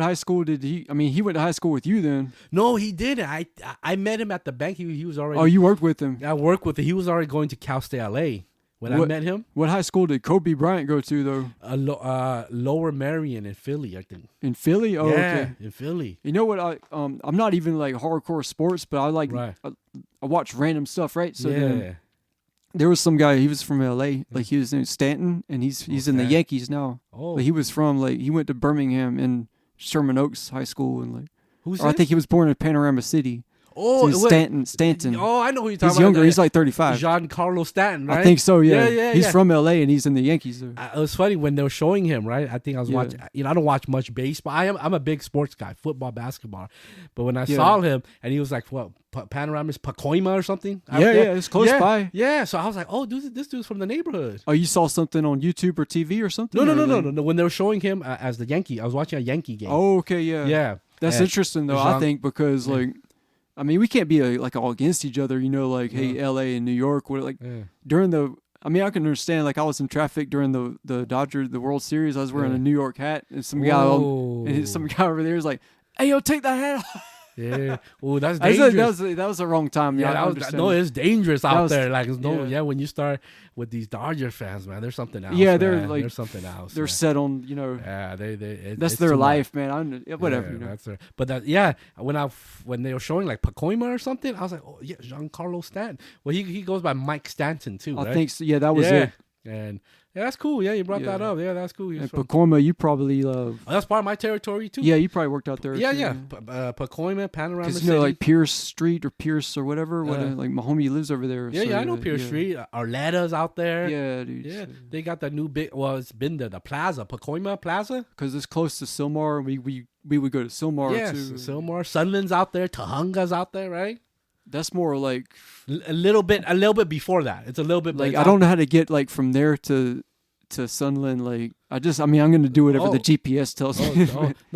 high school did he? I mean, he went to high school with you then. No, he didn't. I met him at the bank. He was already. Oh, you worked with him. I worked with him. He was already going to Cal State LA when I met him. What high school did Kobe Bryant go to though? Lower Marion in Philly, I think. In Philly? Oh, okay. In Philly. You know what? I'm not even like hardcore sports, but I like I watch random stuff, right? So then there was some guy. He was from LA, like he was in Stanton, and he's in the Yankees now. Oh, but he was from he went to Birmingham and Sherman Oaks High School, and I think he was born in Panorama City. Oh, so Stanton. Oh, I know who you're talking about. He's younger. He's like 35. Giancarlo Stanton, right? I think so. Yeah. He's from LA and he's in the Yankees. It was funny when they were showing him. Right. I think I was watching. I don't watch much baseball. I'm a big sports guy, football, basketball. But when I saw him and he was like, what? Panorama's Pacoima or something? It's close by. Yeah. So I was like, oh, this dude's from the neighborhood. Oh, you saw something on YouTube or TV or something? No. When they were showing him as the Yankee, I was watching a Yankee game. Oh, okay. Yeah. Yeah. That's interesting though. I think because I mean, we can't be all against each other, hey, LA and New York. During I can understand. I was in traffic during the World Series. I was wearing a New York hat, and some guy over there is like, "Hey, yo, take that hat off." Yeah. Oh, that's dangerous. That was the wrong time. Yeah, it's dangerous out there. When you start with these Dodger fans, man, there's something else. Yeah, there's something else. They're set on, Yeah, that's their life, man. Whatever. That's when they were showing Pacoima or something, I was like, oh yeah, Giancarlo Stanton. Well, he goes by Mike Stanton too. I think so. Yeah, that was it. And that's cool. Yeah, you brought that up. Yeah, that's cool. And Pacoima, you probably love. That's part of my territory too. Yeah, you probably worked out there. Yeah. Pacoima, Panorama City. Because Pierce Street or Pierce or whatever. My homie lives over there. Yeah, I know Pierce Street. Arletta's out there. Yeah, dude. Yeah, they got that new big. Well, it's been the Plaza, Pacoima Plaza. Because it's close to Sylmar. We would go to Sylmar too. Sylmar, Sunland's out there. Tahunga's out there, right? That's more a little bit before that. It's a little bit I don't know how to get from there to Sunland. I'm going to do whatever the GPS tells me.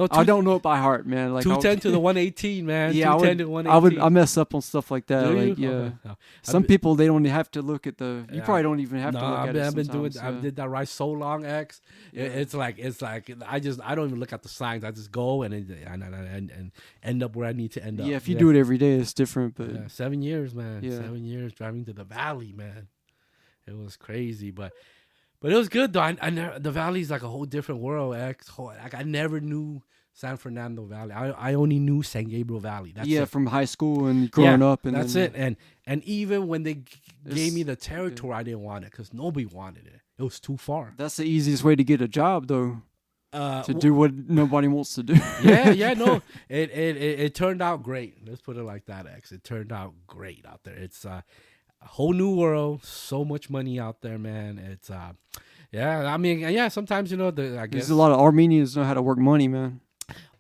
I don't know it by heart, man. 210 to the 118, man. Yeah, 210 to 118. I mess up on stuff like that. Some people, they don't have to look at the. You probably don't even have to look at it. I've been doing. I did that ride so long, X. Yeah. It's like I don't even look at the signs. I just go and end up where I need to end up. Yeah, if you do it every day, it's different. But 7 years, man. Yeah. 7 years driving to the valley, man. It was crazy, but it was good though. The valley's like a whole different world. I never knew San Fernando Valley. I only knew San Gabriel Valley. That's it. From high school and growing up. And that's it. And even when they gave me the territory, I didn't want it because nobody wanted it. It was too far. That's the easiest way to get a job, though. To do what nobody wants to do. No. It turned out great. Let's put it like that, X. It turned out great out there. It's a whole new world. So much money out there, man. It's sometimes I guess there's a lot of Armenians know how to work money, man.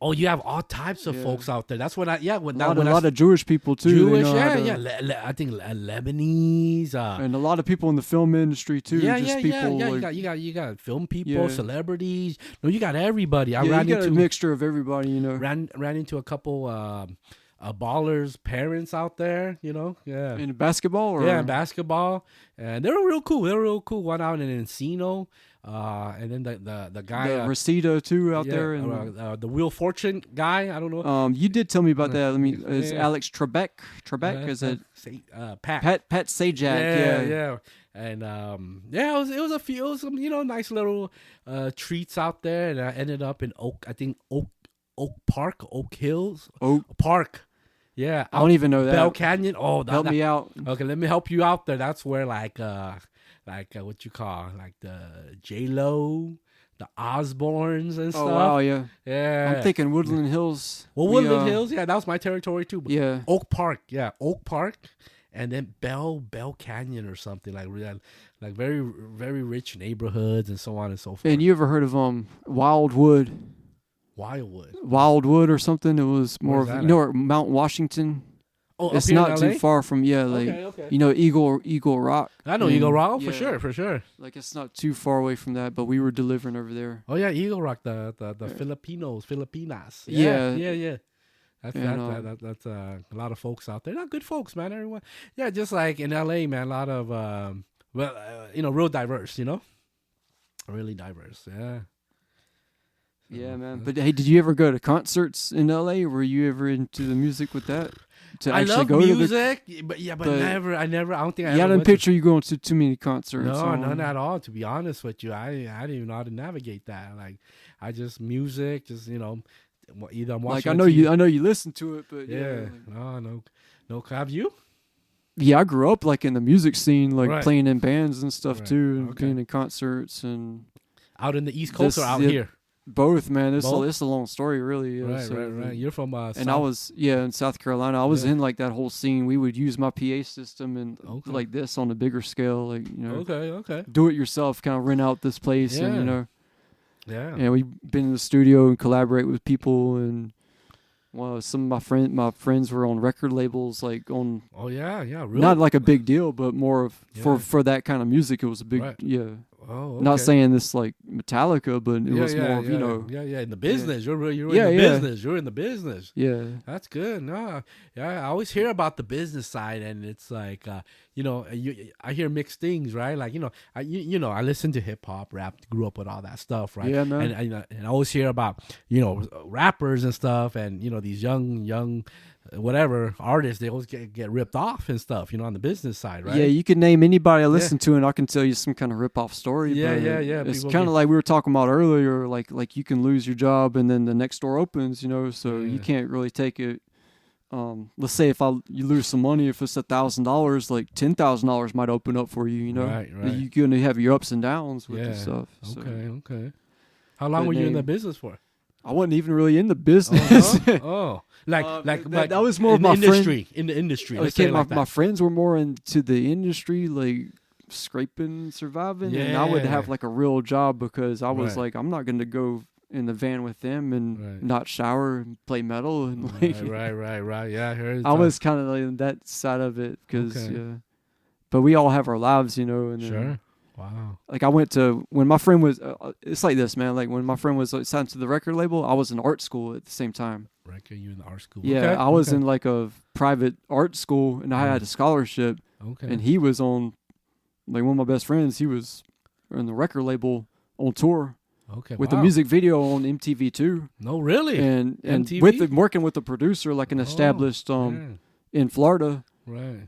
Oh, you have all types of folks out there. That's what a lot of Jewish people too. Jewish, I think Lebanese, and a lot of people in the film industry too. You got film people, celebrities. No, you got everybody. You got a mixture of everybody. Ran into a couple ballers' parents out there. In basketball, in basketball, and they were real cool. One out in Encino. And then the guy Reseda too out there, and the Wheel Fortune guy. I don't know. You did tell me about that. Is Alex Trebek? Is it Pat Sajak? Yeah. And it was a few, some nice little treats out there, and I ended up in Oak Oak Hills, Oak. Park. Yeah, I don't even know that. Bell Canyon. Oh, help me out. Okay, let me help you out there. That's where what you call like the J-Lo, the Osbournes and stuff. Oh wow, yeah. Yeah. I'm thinking Woodland Hills. Well, Woodland Hills, yeah, that was my territory too. But yeah. Oak Park, and then Bell Canyon or something like very very rich neighborhoods and so on and so forth. And you ever heard of Wildwood? Wildwood or something? It was more of Mount Washington. Oh, it's not too far from okay. Eagle Rock. I know Eagle Rock for sure. Like it's not too far away from that, but we were delivering over there. Oh yeah, Eagle Rock, the Filipinas. Yeah. That's a lot of folks out there. Not good folks, man. Everyone. Yeah, just like in LA, man. A lot of real diverse. Really diverse. Yeah. Yeah, man. But hey, did you ever go to concerts in LA? Were you ever into the music with that? I love music, but never. I don't think I. Yeah, I didn't picture you going to too many concerts. No, none at all. To be honest with you, I didn't even know how to navigate that. Like, I just music, either I'm watching. Like I know you listen to it, but yeah. No. Have you? Yeah, I grew up like in the music scene, like playing in bands and stuff too, and being in concerts and. Out in the East Coast or out here? Both, man. It's a long story, really. Right. You're from and I was in South Carolina. I was in like that whole scene. We would use my PA system and like this on a bigger scale, like Okay. do it yourself, kind of rent out this place, and Yeah. And we've been in the studio and collaborate with people, and some of my friends were on record labels, like on. Oh yeah, really. Not like a big deal, but more of for that kind of music, it was a big Oh, okay. Not saying this like Metallica, but it was more of, in the business. You're in the business. You're in the business. Yeah. That's good. No, I always hear about the business side, and it's like, I hear mixed things, right? Like, I listen to hip hop, rap, grew up with all that stuff, right? Yeah, man. And I always hear about, rappers and stuff, and, these young whatever artists, they always get ripped off and stuff, on the business side, right? Yeah, you can name anybody I listen to, and I can tell you some kind of rip-off story. Yeah. It's kind of like we were talking about earlier, like you can lose your job and then the next door opens, so you can't really take it. Let's say if you lose some money, if it's $1,000, like $10,000 might open up for you, Right. You're gonna have your ups and downs with this stuff. So. Okay. How long were you in the business for? I wasn't even really in the business. That was more of my industry. In the industry. Okay, my friends were more into the industry, like scraping, surviving, and I would have like a real job because I was like, I'm not going to go in the van with them and not shower and play metal and like. Right. Yeah, I heard. I was kind of like that side of it because, but we all have our lives, and sure. Then, wow. Like I went to when my friend was. It's like this, man. Like when my friend was signed to the record label, I was in art school at the same time. Record, you in the art school? Yeah, I was in like a private art school, and I had a scholarship. Okay. And he was on, like one of my best friends. He was in the record label on tour. Okay. With a music video on MTV too. No, really. And MTV? working with a producer, like an established in Florida. Right.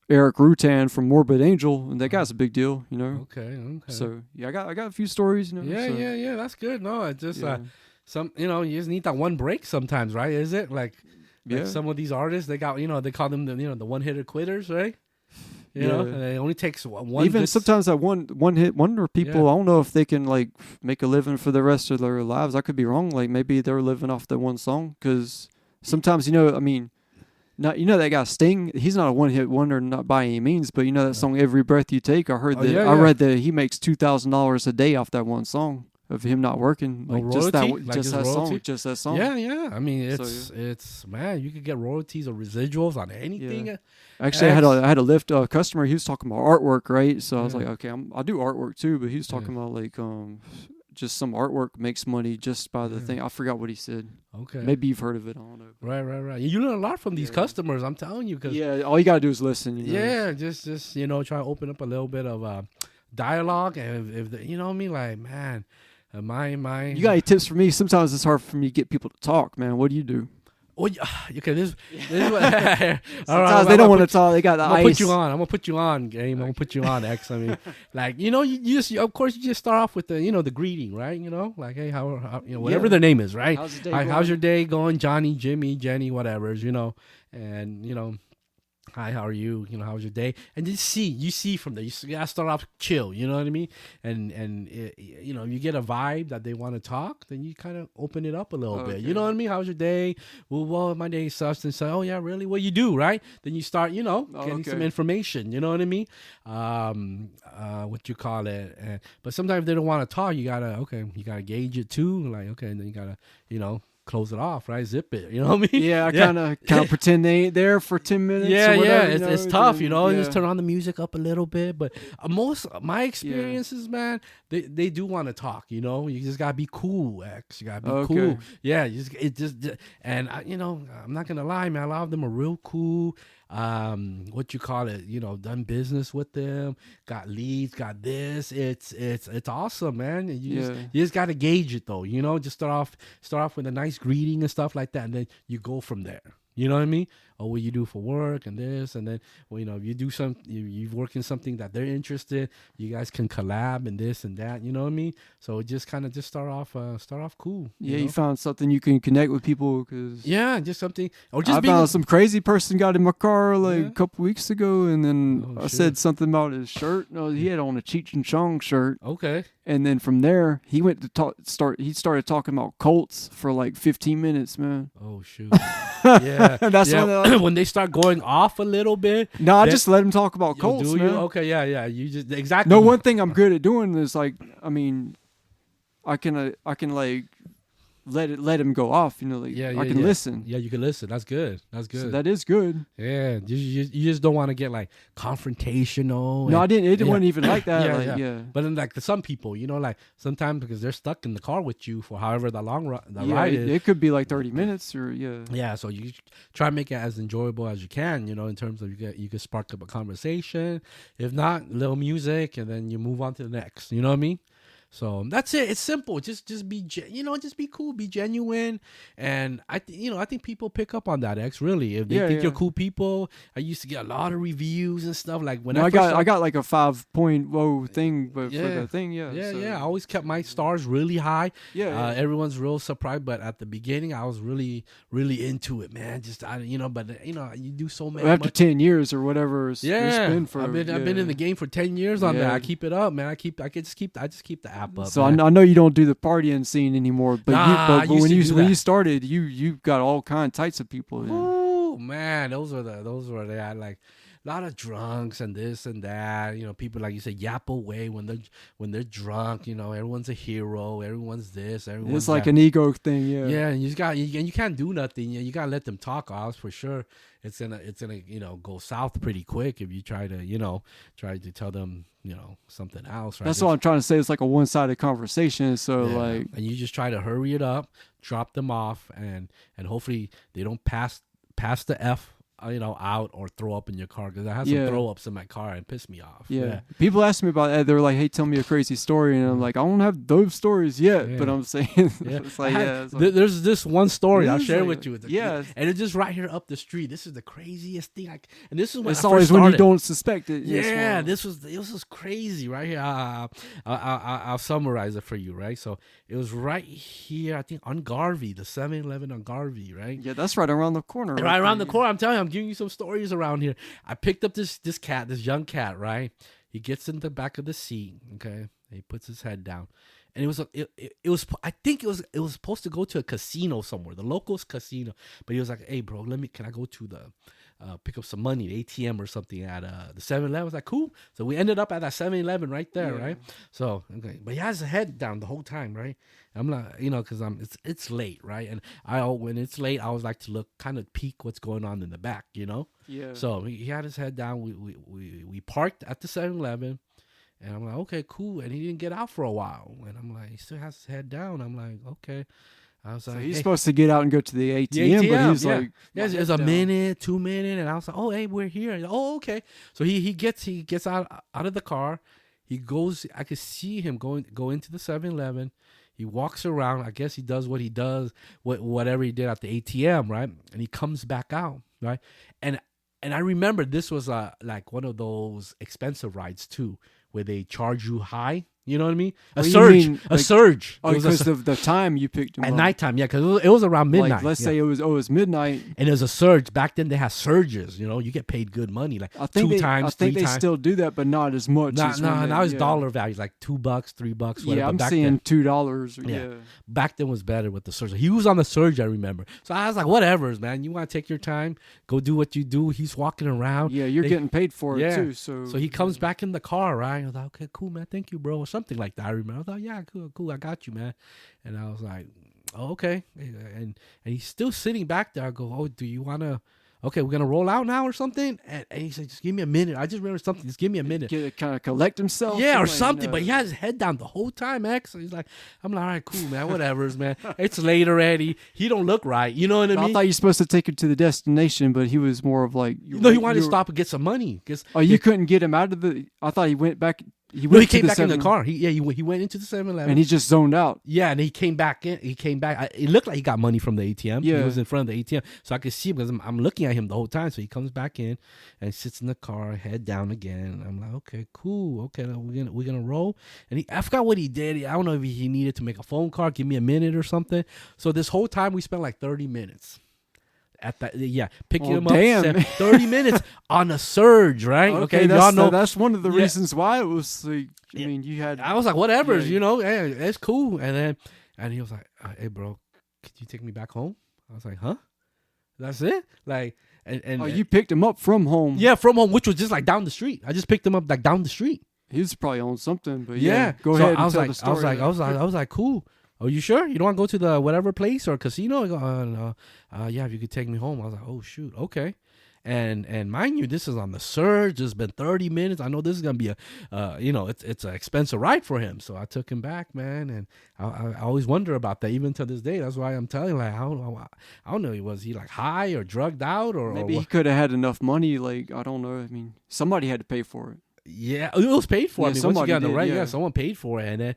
Eric Rutan from Morbid Angel, and that guy's a big deal, Okay. So I got a few stories, Yeah. That's good. No, it just you just need that one break sometimes, right? Is it like some of these artists they got they call them the one hitter quitters, right? You know, and it only takes one. Even sometimes that one hit wonder people, I don't know if they can like make a living for the rest of their lives. I could be wrong. Like maybe they're living off that one song because sometimes that guy Sting, he's not a one-hit wonder, not by any means, but that song "Every Breath You Take." I heard I read that he makes $2,000 a day off that one song of him not working, like just that song. Yeah. I mean, it's man, you could get royalties or residuals on anything. Yeah. Actually, I had a Lyft customer. He was talking about artwork, right? So I was like, okay, I do artwork too, but he was talking about like just some artwork makes money just by the thing. I forgot what he said. Okay. Maybe you've heard of it. I don't know. Right. You learn a lot from these customers, I'm telling you. Cause all you got to do is listen. Yeah, just try to open up a little bit of dialogue. And if you know what I mean? Like, man, my. You got any tips for me? Sometimes it's hard for me to get people to talk, man. What do you do? Oh, okay. This is what. Sometimes they don't want to talk. They got the I'm ice. gonna put you on. I'm gonna put you on, game. I'm gonna put you on, X. I mean, like, of course, you just start off with the greeting, right? Like, hey, how whatever their name is, right? How's your day going, Johnny, Jimmy, Jenny, whatever, and hi, how are you? How was your day? And you see from there. You gotta start off chill. You know what I mean? And you get a vibe that they want to talk, then you kind of open it up a little bit. You know what I mean? How's your day? Well, my day sucks. And say, oh yeah, really? What you do, right? Then you start, getting some information. You know what I mean? What you call it? But sometimes they don't want to talk. You gotta gauge it too. Like, okay, and then you gotta, close it off, right? Zip it. You know what I mean? Yeah, kind of pretend they ain't there for 10 minutes. Yeah, or whatever, it's tough, Just turn on the music up a little bit. But most my experiences, man, they do want to talk. You just gotta be cool, X. You gotta be cool. Yeah, and I'm not gonna lie, man. A lot of them are real cool. Done business with them, got leads, got this. It's awesome, man. You just gotta gauge it though, just start off with a nice greeting and stuff like that, and then you go from there. You know what I mean? Oh, what you do for work and this, and then, if you do you work in something that they're interested, you guys can collab and this and that. You know what I mean? So just start off cool. You found something you can connect with people. Just something, or just I found some crazy person got in my car a couple weeks ago, and then I said something about his shirt. No, he had on a Cheech and Chong shirt. Okay. And then from there, he went to he started talking about Colts for like 15 minutes, man. Oh shoot. Yeah. That's when they start going off a little bit. No, I just let him talk about Colts, man. Okay, yeah. You just exactly. No, one thing I'm good at doing is I can like let him go off, I can listen. Yeah, you can listen. That's good. So that is good. Yeah, you just don't want to get like confrontational. No, I didn't. It wasn't even like that. But then, like, some people, like sometimes because they're stuck in the car with you for however the ride is. It could be like 30 minutes or Yeah, so you try to make it as enjoyable as you can. In terms of you can spark up a conversation. If not, little music, and then you move on to the next. You know what I mean? So that's it. It's simple. Just be, just be cool, be genuine, and I think people pick up on that. X, really, if they think you're cool people. I used to get a lot of reviews and stuff. Like when I got like a 5.0 thing, but for the thing, I always kept my stars really high. Everyone's real surprised, but at the beginning, I was really, really into it, man. You do so many. After 10 years or whatever, it's been for. I've been in the game for 10 years on that. I keep it up, man. I just keep the app up. So I know you don't do the partying scene anymore, but when you started, you got all types of people. Oh man, those were they had like a lot of drunks and this and that. People, like you say, yap away when they're drunk. Everyone's a hero. Everyone's this. It's like an ego thing. Yeah, and you can't do nothing. You gotta let them talk. For sure. It's gonna go south pretty quick if you try to tell them something else. Right? That's what I'm trying to say. It's like a one-sided conversation. So and you just try to hurry it up, drop them off, and hopefully they don't pass the F out or throw up in your car, because I had some throw ups in my car and pissed me off. People ask me about that. They're like, hey, tell me a crazy story, and I'm like, I don't have those stories yet, but I'm saying it's like, there's this one story I'll share with you. And it's just right here up the street. This is the craziest thing. And this is when it's always when you don't suspect it. This was crazy right here. I'll summarize it for you, right? So it was right here, I think, on Garvey, the 7-Eleven on Garvey, right? Yeah, that's right around the corner. Right around the corner. I'm telling you, I'm giving you some stories around here. I picked up this young cat, right? He gets in the back of the seat, okay? He puts his head down. And I think it was supposed to go to a casino somewhere, the locals casino. But he was like, hey, bro, can I go to the pick up some money, the ATM or something at the 7-Eleven? I was like, cool. So we ended up at that 7-Eleven right there, right? So, okay. But he has his head down the whole time, right? I'm like, because it's late, right? And when it's late, I always like to kind of peek what's going on in the back, Yeah. So he had his head down. We parked at the 7-Eleven, and I'm like, okay, cool. And he didn't get out for a while, and I'm like, he still has his head down. I'm like, okay. I was like, so he's supposed to get out and go to the ATM, but he's like, it's a minute, 2 minutes, and I was like, oh, hey, we're here. Oh, okay. So he gets out of the car. He goes. I could see him go into the 7-Eleven. He walks around. I guess he does what he does, whatever he did at the ATM, right? And he comes back out, right? And I remember this was like one of those expensive rides too, where they charge you high. You know what I mean? A surge. Oh, because of the time you picked him at up. nighttime, yeah, because it was around midnight. Like, let's say it was midnight. And there's a surge. Back then, they had surges. You know, you get paid good money, like two times. I think they still do that, but not as much. Now it's dollar values, like $2, $3, whatever. Yeah, I'm seeing $2. Yeah. Back then was better with the surge. He was on the surge, I remember. So I was like, whatever, man. You want to take your time, go do what you do. He's walking around. Yeah, you're getting paid for it too. So he comes back in the car, right? I was like, okay, cool, man. Thank you, bro, or something like that. I remember. I thought, yeah, cool, I got you, man. And I was like, oh, okay. And he's still sitting back there. I go, oh, do you want to, okay, we're going to roll out now or something? And he said, just give me a minute. I just remember something. Just give me a minute. Kind of collect himself? Yeah, or something. But he had his head down the whole time, X. So he's like, I'm like, all right, cool, man. Whatever's, man. It's late already. He don't look right. You know what I mean? I thought you were supposed to take him to the destination, but he was more of like... he wanted to stop and get some money. You couldn't get him out of the... I thought he went back... He came back in the car. He went into the 7-Eleven. And he just zoned out. Yeah, and he came back in. He came back. It looked like he got money from the ATM. Yeah. He was in front of the ATM. So I could see him because I'm looking at him the whole time. So he comes back in and sits in the car, head down again. I'm like, okay, cool. Okay, we're gonna roll. And I forgot what he did. I don't know if he needed to make a phone call, give me a minute or something. So this whole time we spent like 30 minutes. Picking him up 30 minutes on a surge, right? Okay, that's one of the reasons why it was like, I mean, you had... I was like, whatever, you know, hey, it's cool. And he was like, hey, bro, could you take me back home? I was like, huh? That's it? Like, and you picked him up from home. Yeah, from home, which was just like down the street. I just picked him up like down the street. He was probably on something, but go ahead and tell the story. I was like, cool. Oh, you sure? You don't want to go to the whatever place or casino? I go, no. Yeah, if you could take me home. I was like, oh, shoot. Okay. And mind you, this is on the surge. It's been 30 minutes. I know this is going to be it's an expensive ride for him. So I took him back, man. And I always wonder about that, even to this day. That's why I'm telling you, like, I don't know. Was he like high or drugged out or maybe he could have had enough money. Like, I don't know. I mean, somebody had to pay for it. Yeah, it was paid for. Yeah, I mean, once you got on the right, someone paid for it. And then,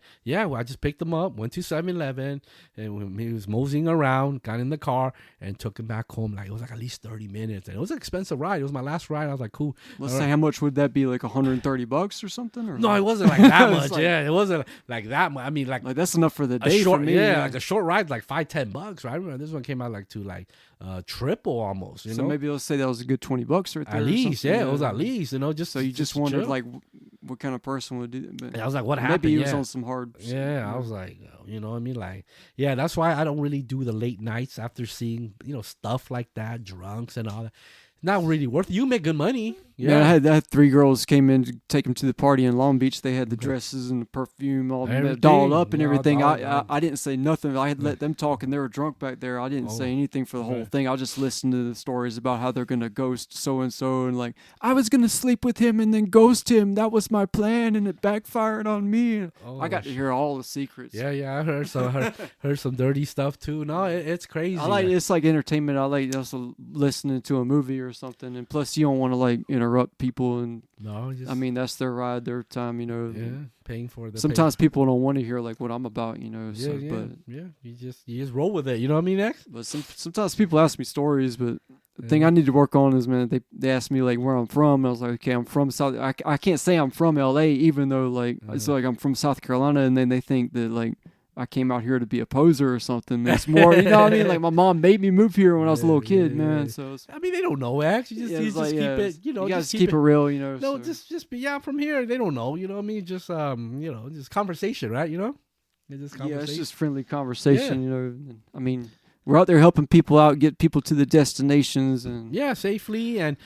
I just picked him up, went to 7-Eleven, and when he was moseying around, got in the car, and took him back home. Like, it was like at least 30 minutes. And it was an expensive ride. It was my last ride. I was like, cool. Let's say, how much would that be? Like $130 or something? Or no, it wasn't like that much. It wasn't like that much. I mean, like that's enough for the day for me. Yeah, like a short ride, like $5-10. Right? I remember this one came out triple almost. You know, maybe let's say that was a good $20 right there. At least, it was at least. You know, just so you just wondered chill. Like what kind of person would do that? I was like, what happened? Maybe he was on some hard. Yeah, I was like, you know what I mean? Like, yeah, that's why I don't really do the late nights after seeing stuff like that, drunks and all that. Not really worth it. You make good money. Yeah, I had 3 girls came in to take them to the party in Long Beach. They had the dresses and the perfume all dolled up and everything. I didn't say nothing. I had let them talk, and they were drunk back there. I didn't say anything for the whole thing. I just listened to the stories about how they're going to ghost so-and-so. And like, I was going to sleep with him and then ghost him. That was my plan, and it backfired on me. I got to hear all the secrets. Yeah, I heard some dirty stuff too. No, it's crazy. It's like entertainment. I like also listening to a movie or something. And plus, you don't want to like interrupt people, and I mean that's their ride, their time, paying for it. Sometimes people don't want to hear like what I'm about, But you just roll with it, you know what I mean, X? But sometimes people ask me stories, but the thing I need to work on is, man, they ask me like where I'm from, and I was like, okay, I'm from South. I can't say I'm from LA, even though like it's like I'm from South Carolina, and then they think that like I came out here to be a poser or something. It's more, you know what I mean? Like my mom made me move here when I was a little kid, man. So I mean, they don't know, X. You just keep it, you guys just keep it real, No, so. just be from here. They don't know, you know what I mean? Just just conversation, right? It's it's just friendly conversation, I mean, we're out there helping people out, get people to the destinations, and safely and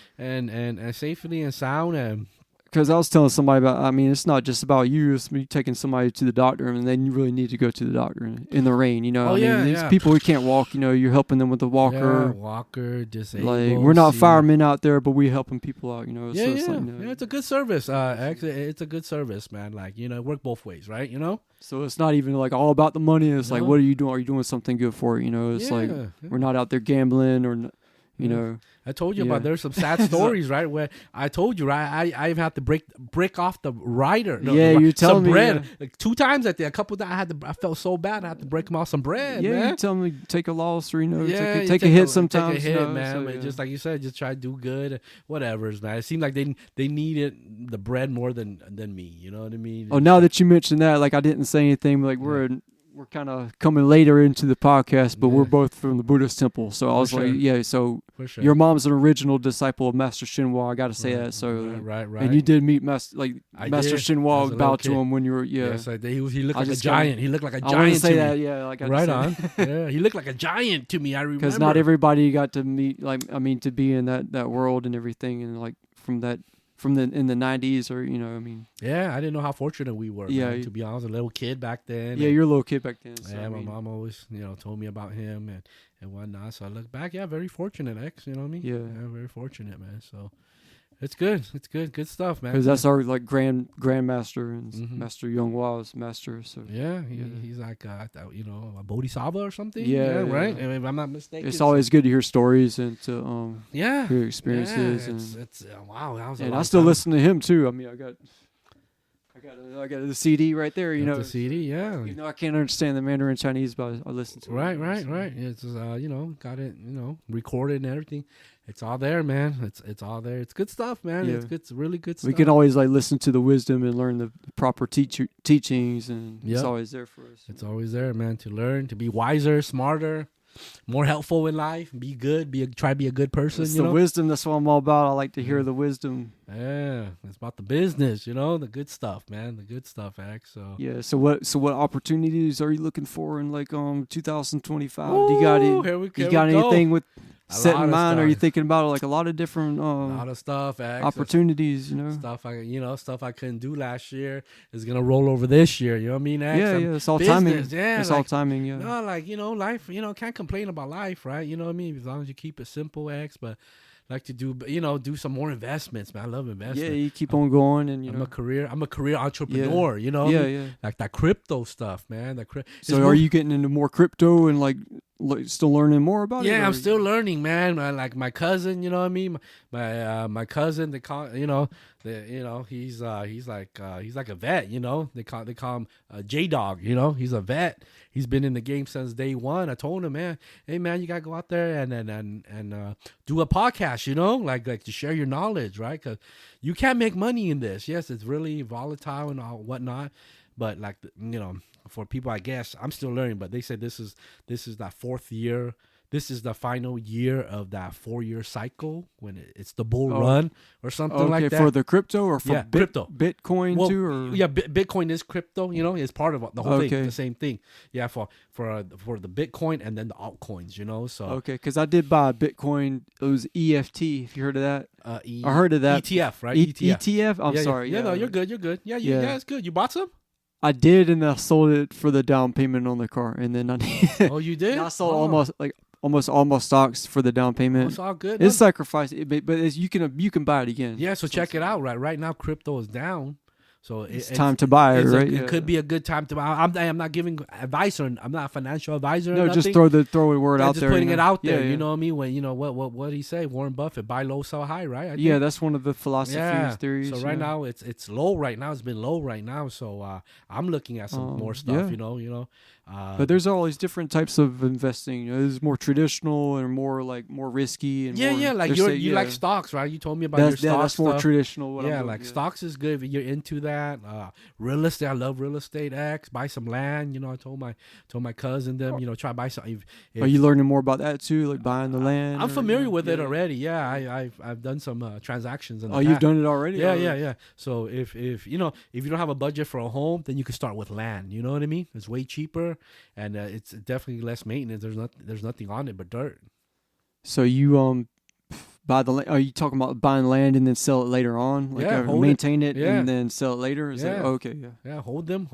safely and sound and. Because I was telling somebody about, I mean, it's not just about you. It's me taking somebody to the doctor, and then you really need to go to the doctor in the rain. These people who can't walk. You're helping them with the walker. Yeah, walker, disabled. Like we're not firemen out there, but we're helping people out. It's a good service. Actually, it's a good service, man. Like it work both ways, right? So it's not even like all about the money. It's like, what are you doing? Are you doing something good for it? It's like we're not out there gambling or. You know, I told you about there's some sad stories, right? Where I told you, right? I've had to break off the rider. You tell some me bread like 2 times at the a couple times I felt so bad I had to break them off some bread. Yeah, man. You tell me take a loss or take a a hit sometimes. Take a hit, you know, man. so, Just like you said, just try to do good. Whatever's man. It seemed like they needed the bread more than me. You know what I mean? Oh, now that you mentioned that, like I didn't say anything. Like we're kind of coming later into the podcast, but we're both from the Buddhist temple. So I was like, so your mom's an original disciple of Master Shinwa. I got to say that. So right. And you did meet Master Shinwa, bow to him when you were Yes, I did. He looked like a giant. He looked like a giant. I want to say that. Yeah, like right on. Yeah, he looked like a giant to me. I remember because not everybody got to meet. Like I mean, to be in that world and everything, and like in the 90s or yeah, I didn't know how fortunate we were, man, to be honest. A little kid back then. Yeah, you're a little kid back then. So, my mom always told me about him and whatnot. So I look back, very fortunate, you know what I mean? Yeah, very fortunate, man. So it's good good stuff, man. Because that's our like grandmaster and Master Young Wa's master. So he's like a bodhisattva or something. Yeah, right. If I'm not mistaken, it's always good to hear stories and to hear experiences. It's wow. That was and I still listen to him too. I mean, I got the CD right there. The CD, yeah. I can't understand the Mandarin Chinese, but I listen to it. Right. It's got it, recorded and everything. It's all there, man. It's all there. It's good stuff, man. Yeah. It's really good stuff. We can always like listen to the wisdom and learn the proper teachings, and it's always there for us. It's always there, man, to learn, to be wiser, smarter, more helpful in life, be good, try to be a good person. It's the wisdom. That's what I'm all about. I like to hear the wisdom. Yeah, it's about the business, the good stuff, man, the good stuff, X. So yeah. So what opportunities are you looking for in like 2025? Do you got it? You got anything with set in mind? Are you thinking about like a lot of different a lot of stuff, opportunities? Stuff I couldn't do last year is gonna roll over this year. You know what I mean? Yeah, it's all timing. Yeah, it's all timing. Yeah. No, life. Can't complain about life, right? You know what I mean? As long as you keep it simple, X. But like to do some more investments, man. I love investments. Yeah, you keep on going, and I'm a career entrepreneur. Yeah. Like that crypto stuff, man. So are you getting into more crypto and like still learning more about it? Yeah, I'm still learning, man. Like my cousin, you know what I mean. My cousin, they call he's like a vet. They call him J-Dog. He's a vet. He's been in the game since day one. I told him, man, hey man, you gotta go out there and do a podcast. Like to share your knowledge, right? Because you can't make money in this. Yes, it's really volatile and all whatnot, but like for people, I guess I'm still learning. But they said this is that 4th year. This is the final year of that 4-year cycle when it's the bull run or something like that. For the crypto or for crypto, Bitcoin too? Or? Yeah, Bitcoin is crypto. Is part of the whole thing, the same thing. Yeah, for the Bitcoin and then the altcoins. So because I did buy a Bitcoin. It was EFT. If you heard of that, I heard of that. ETF, right? ETF. I'm sorry. Yeah, no, you're good. Yeah, it's good. You bought some? I did, and I sold it for the down payment on the car, and then I. Oh, you did? I sold almost all my stocks for the down payment. It's all good. It's sacrifice, but you can buy it again. Yeah, so check it out. Right now, crypto is down. So it's time to buy it, right? It could be a good time to buy. I'm not giving advice, or I'm not a financial advisor. No, just throw a word out there. Just putting it out there. You know what I mean? When what he say? Warren Buffett, buy low, sell high, right? Yeah, that's one of the theories. So right now it's low. Right now it's been low. Right now, so I'm looking at some more stuff. But there's all these different types of investing. There's more traditional and more risky. And like you like stocks, right? You told me about your stocks. Yeah, that's more stuff. traditional. Stocks is good if you're into that. Real estate, I love real estate. Buy some land. I told my cousin them. Try to buy something. Are you learning more about that too, like buying the land? I'm familiar with it already. Yeah, I've done some transactions. You've done it already. Yeah. So if you don't have a budget for a home, then you can start with land. You know what I mean? It's way cheaper, and it's definitely less maintenance. There's nothing on it but dirt. So you buy the land? Are you talking about buying land and then sell it later on? Like maintain it and then sell it later? Is that okay? Yeah. Yeah, hold them.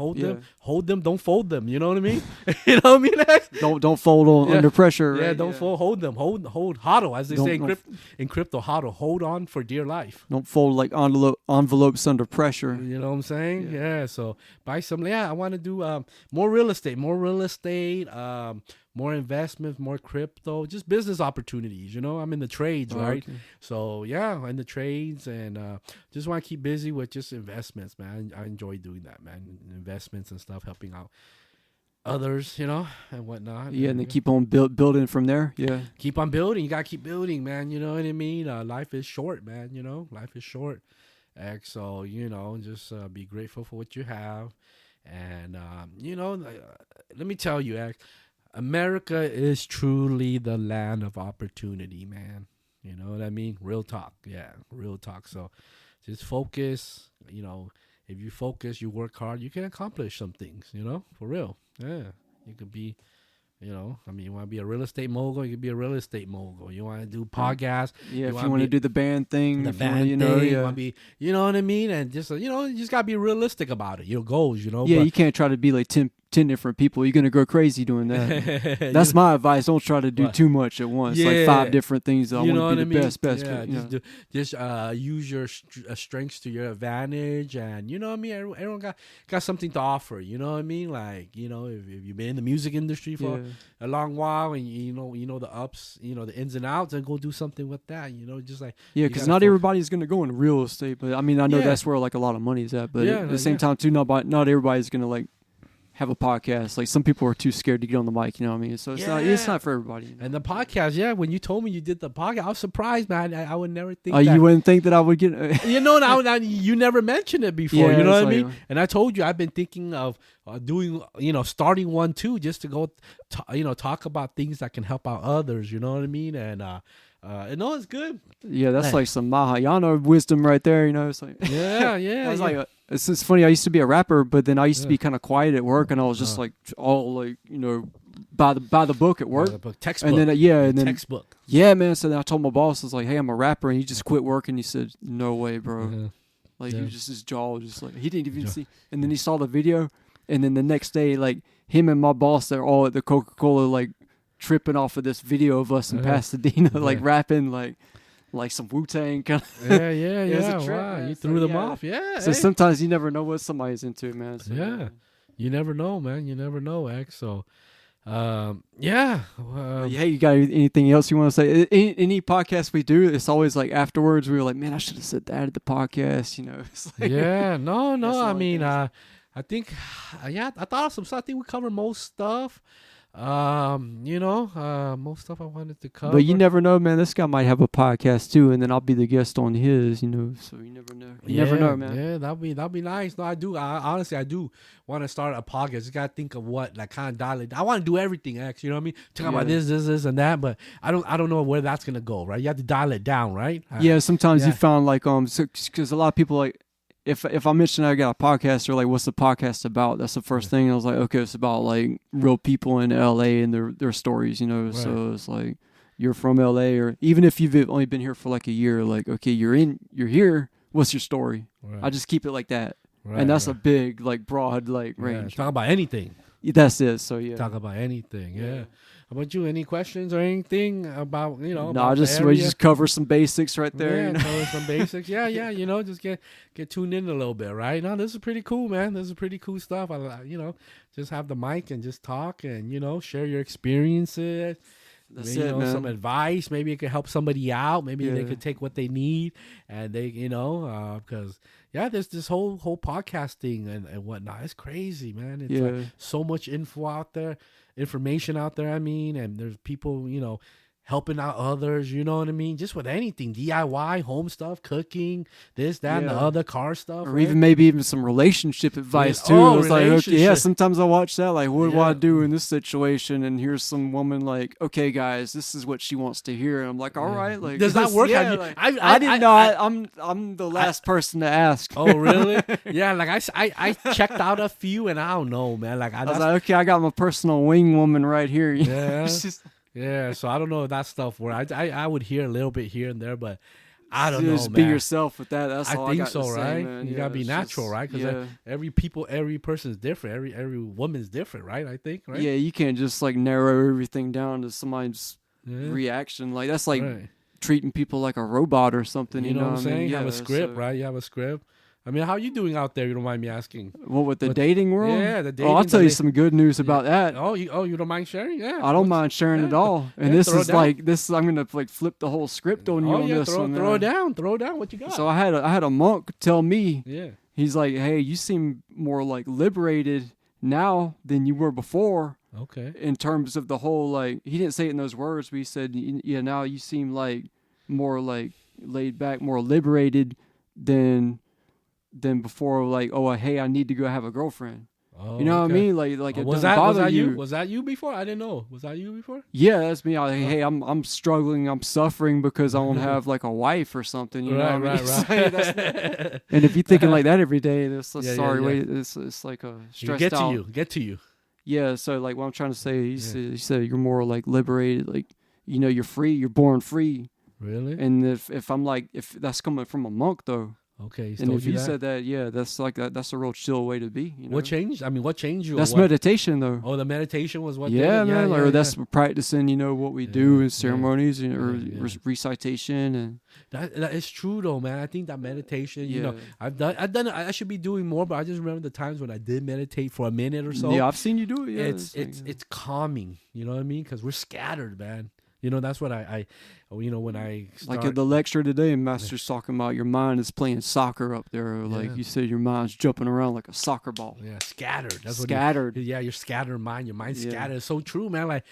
Don't fold them. You know what I mean? You know what I mean? Don't fold under pressure. Yeah, right? don't fold. Hold them. Hold hodl, as they say in crypto. Hodl, hold on for dear life. Don't fold like envelopes under pressure. You know what I'm saying? Yeah. So buy some. Yeah, I want to do more real estate. More investments, more crypto, just business opportunities. You know, I'm in the trades, right? Okay. So yeah, I'm in the trades, and just want to keep busy with just investments, man. I enjoy doing that, man. Investments and stuff, helping out others, you know, and whatnot. Yeah, and then keep on building from there. Yeah, keep on building. You gotta keep building, man. You know what I mean? Life is short, man. You know, life is short. So you know, just be grateful for what you have, and you know, let me tell you, America is truly the land of opportunity, man. You know what I mean? Real talk. Yeah, real talk. So just focus. You know, if you focus, you work hard, you can accomplish some things, you know, for real. Yeah. You could be, you know, I mean, you want to be a real estate mogul, you could be a real estate mogul. You want to do podcasts. Yeah, if you want to do the band thing. The band thing. You want to be, you know what I mean? And just, you know, you just got to be realistic about it. Your goals, you know. Yeah, you can't try to be like 10 different people. You're going to go crazy doing that. That's my advice. Don't try to do too much at once. Yeah. Like 5 different things. I want to be the best. Yeah, just use your strengths to your advantage. And, you know what I mean? Everyone got something to offer. You know what I mean? Like, you know, if you've been in the music industry for a long while and, you know the ups, you know, the ins and outs, and go do something with that, you know, just like. Yeah, because not everybody's going to go into real estate. But, I mean, I know that's where, like, a lot of money is at. But at the same time, too, not everybody's going to, like, have a podcast. Like some people are too scared to get on the mic, you know what I mean? So it's not for everybody. You know? And the podcast, when you told me you did the podcast, I was surprised, man. I would never think you wouldn't think that I would get you know, now you never mentioned it before, you know what I mean? And I told you I've been thinking of doing, you know, starting one too, just to go talk about things that can help out others, you know what I mean? And no, it's good. Yeah, that's like some Mahayana wisdom right there, you know. It's like it's like it's just funny. I used to be a rapper, but then I used to be kind of quiet at work, and I was just like all like, you know, by the book at work. Textbook. And then textbook. Yeah, man. So then I told my boss, I was like, "Hey, I'm a rapper," and he just quit working. He said, "No way, bro." Like he was just his jaw just like he didn't even see. And then he saw the video, and then the next day, like him and my boss, they're all at the Coca-Cola like tripping off of this video of us in Pasadena, like rapping like some Wu-Tang kind of. Yeah. Wow, you threw them off. Yeah. So sometimes you never know what somebody's into, man. So, you never know, man. You never know, X. So, hey, you got anything else you want to say? Any podcast we do, it's always like afterwards we were like, man, I should have said that at the podcast, you know. It's like, no. I mean, I think, I thought of some stuff. I think we covered most stuff. You know, most stuff I wanted to cover. But you never know, man. This guy might have a podcast too, and then I'll be the guest on his, you know. So you never know. You never know, man. Yeah, that'll be nice. No, I do. Honestly, I do want to start a podcast. Just gotta think of what, like, kind of dial it. I want to do everything, X. You know what I mean? Talk about this, and that. But I don't know where that's gonna go. Right? You have to dial it down, right? Yeah. Sometimes you found like because a lot of people like. If I mention I got a podcast, or like, what's the podcast about? That's the first thing. I was like, okay, it's about like real people in LA and their stories, you know. Right. So it's like you're from LA, or even if you've only been here for like a year, like, okay, you're here. What's your story? Right. I just keep it like that, and that's a big, like, broad, like, range. Talk about anything. That's it. So talk about anything. Yeah. How about you? Any questions or anything about, you know? No, we just cover some basics right there. Yeah, you know? Cover some basics. Yeah. You know, just get tuned in a little bit, right? No, this is pretty cool, man. This is pretty cool stuff. You know, just have the mic and just talk and, you know, share your experiences. That's maybe, it, man. Some advice. Maybe it could help somebody out. Maybe they could take what they need, and they, you know, because there's this whole podcasting and whatnot. It's crazy, man. It's like so much information out there. I mean, and there's people, you know, helping out others, you know what I mean? Just with anything, DIY, home stuff, cooking, this, that, and the other, car stuff. Or even some relationship advice, too. It was like, okay, sometimes I watch that, like, what do I do in this situation? And here's some woman like, okay, guys, this is what she wants to hear. And I'm like, all right. Like, does that work? I didn't know. I'm the last person to ask. Oh, really? Yeah, like I checked out a few, and I don't know, man. Like I was like, okay, I got my personal wing woman right here. Yeah. Yeah, so I don't know if that stuff where I would hear a little bit here and there, but I don't know, Just man. be yourself with that. That's all I think got so, to say, right? man. You Yeah, gotta be it's natural, just- right? Because every person's different. Every woman's different, right? I think, right? Yeah, you can't just like narrow everything down to somebody's Yeah. reaction. Like that's like Right. treating people like a robot or something. You know what I'm I mean? saying? Yeah, Have a script, so- right? You have a script. I mean, how you doing out there? You don't mind me asking? What with the What- dating world? Yeah, the Oh, I'll dating, tell the you da- some good news about that. Oh, you don't mind sharing? Yeah, I don't What's- mind sharing yeah, at all. And yeah, this throw it is down. like this. I'm gonna like flip the whole script on you Oh on yeah, this one. throw it man. down. What you got? So I had a monk tell me, yeah. he's like, hey, you seem more like liberated now than you were before Okay. in terms of the whole like. He didn't say it in those words, but he said, yeah, now you seem like more like laid back, more liberated than before. Like, oh, hey, I need to go have a girlfriend. Oh, You know what I okay. mean? Like it was doesn't bother that you. Was that you before? I didn't know. Was that you before? Yeah, that's me. Hey, I'm struggling. I'm suffering because I don't have like a wife or something. You know what I mean? So, that's- and if you're thinking like that every day, that's Yeah, sorry. yeah. Wait, it's like a stressed Get out. to you. Yeah. So like what I'm trying to say, he said you're more like liberated. Like you're free. You're born free. Really? And if I'm like if that's coming from a monk though, Okay. He's and told if you that? said that, yeah, that's like that's a real chill way to be. You know? What changed? I mean, what changed you? or That's what? meditation though. Oh, the meditation was what? did Yeah, it? man. Or that's practicing, what we do in Yeah, ceremonies or yeah. recitation and That is true though, man. I think that meditation, Yeah. I've done it. I should be doing more, but I just remember the times when I did meditate for a minute or so. yeah, I've seen you do it. Yeah, it's calming. You know what I mean? Because we're scattered, man. That's what I when I start, like at the lecture today, Master's talking about your mind is playing soccer up there. Or like Yeah. you said, your mind's jumping around like a soccer ball. yeah, scattered. That's Scattered. What. Yeah, your scattered mind. Your mind's Yeah. scattered. It's so true, man. Like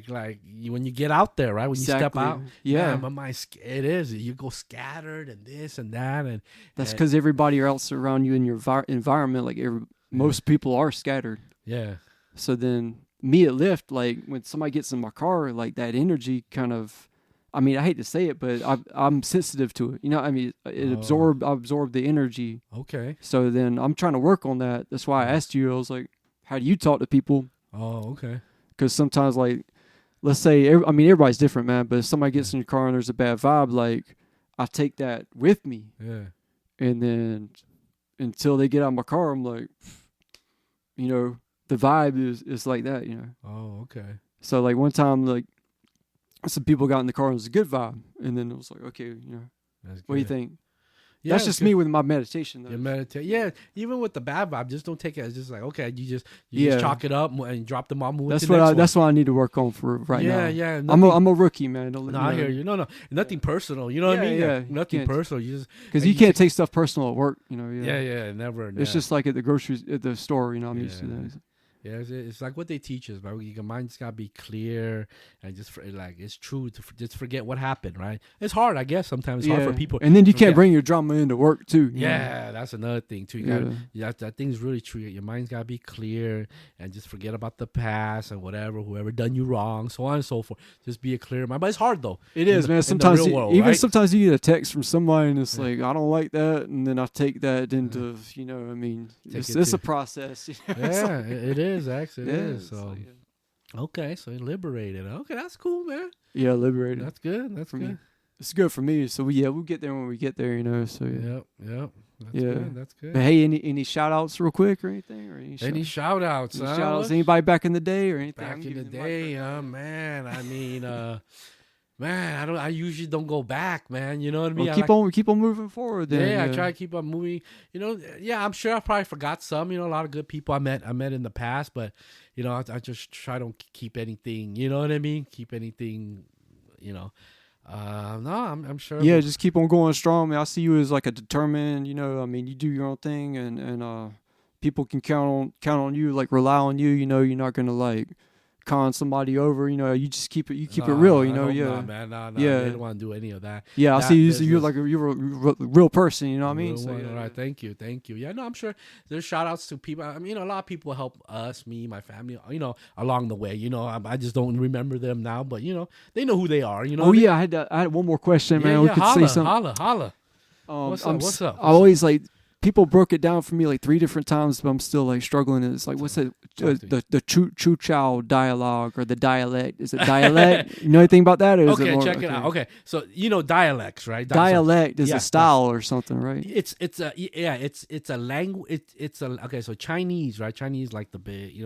when you get out there, right? When you step Exactly. out, Yeah. man, my mind. It is. You go scattered and this and that, and That's because everybody else around you in your environment, like most people are scattered. yeah. So then me at Lyft, like when somebody gets in my car, like that energy kind of, I mean, I hate to say it, but I'm sensitive to it. I mean, I absorb the energy. Okay. So then I'm trying to work on that. That's why I asked you. I was like, how do you talk to people? Oh, okay. Because sometimes, like, let's say, everybody's different, man. But if somebody gets in your car and there's a bad vibe, like, I take that with me. Yeah. And then until they get out of my car, I'm like, the vibe is like that, Oh, okay. So like one time, like some people got in the car and it was a good vibe, and then it was like, okay, That's what do you good. think? Yeah, That's it's just good. me with my meditation, though. You meditate. Yeah, even with the bad vibe, just don't take it as just like, okay, you just Yeah. chalk it up and drop the mom. That's what I need to work on for right now. Yeah. I'm a rookie, man. Don't let No, me I hear you. No, nothing personal. You know what I Yeah, mean? yeah. Like, nothing Can't- personal. You just because like, you can't take stuff personal at work. Yeah, never. It's yeah. just like at the store. I'm used to Yeah. that. Yeah, it's like what they teach us, but your mind's gotta be clear and just like it's true to just forget what happened, right? It's hard, I guess. Sometimes it's hard for people, and then you to can't forget. bring your drama into work too. Yeah, that's another thing too. You gotta, that thing's really true. Your mind's gotta be clear and just forget about the past and whoever done you wrong, so on and so forth. Just be a clear mind. But it's hard though. It is, man. In the Sometimes real world, even right? sometimes you get a text from somebody and it's like, I don't like that, and then I take that into, I mean, Take it it's to- a process. Yeah, it is actually. It is. it's So like, okay, so you're liberated. Okay, that's cool, man. yeah, liberated. That's good. That's For good. me. It's good for me. So we'll get there when we get there, So yeah. Yep. That's Yeah. good. That's good. But hey, any shout outs real quick or anything? Or Any shout outs? shout outs? Anybody back in the day or anything? Back I'm in the giving mic day, right now. man. I mean, man, I usually don't go back, man. You know what I mean? Well, keep on moving forward. Then, Yeah, I try to keep on moving. Yeah, I'm sure I probably forgot some. A lot of good people I met in the past, but I just try to keep anything. You know what I mean? Keep anything. No, I'm sure. Yeah, just keep on going strong. I mean, I see you as like a determined. I mean, you do your own thing, and people can count on you, like rely on you. You're not gonna like con somebody over. You just keep it. You keep it real. I hope yeah, not, man. No, Yeah. I don't want to do any of that. yeah. I That see you. business- You're a real person. You know what I mean? Real So, one. yeah, All right, thank you. Yeah, no, I'm sure there's shout outs to people. I mean, a lot of people help us, me, my family, along the way. I just don't remember them now, but they know who they are. Oh yeah, I had one more question, man. We could say something. Holla. Um, What's I'm up? s- I always like people broke it down for me like 3 different times, but I'm still like struggling. It's like, what's it? The Chu Chow dialogue or the dialect? Is it dialect? You know anything about that? Or is Okay, it more, check it out. Okay, so you know dialects, right? Dialect is a style or something, right? It's a language. Okay. So Chinese, right? Chinese like the big,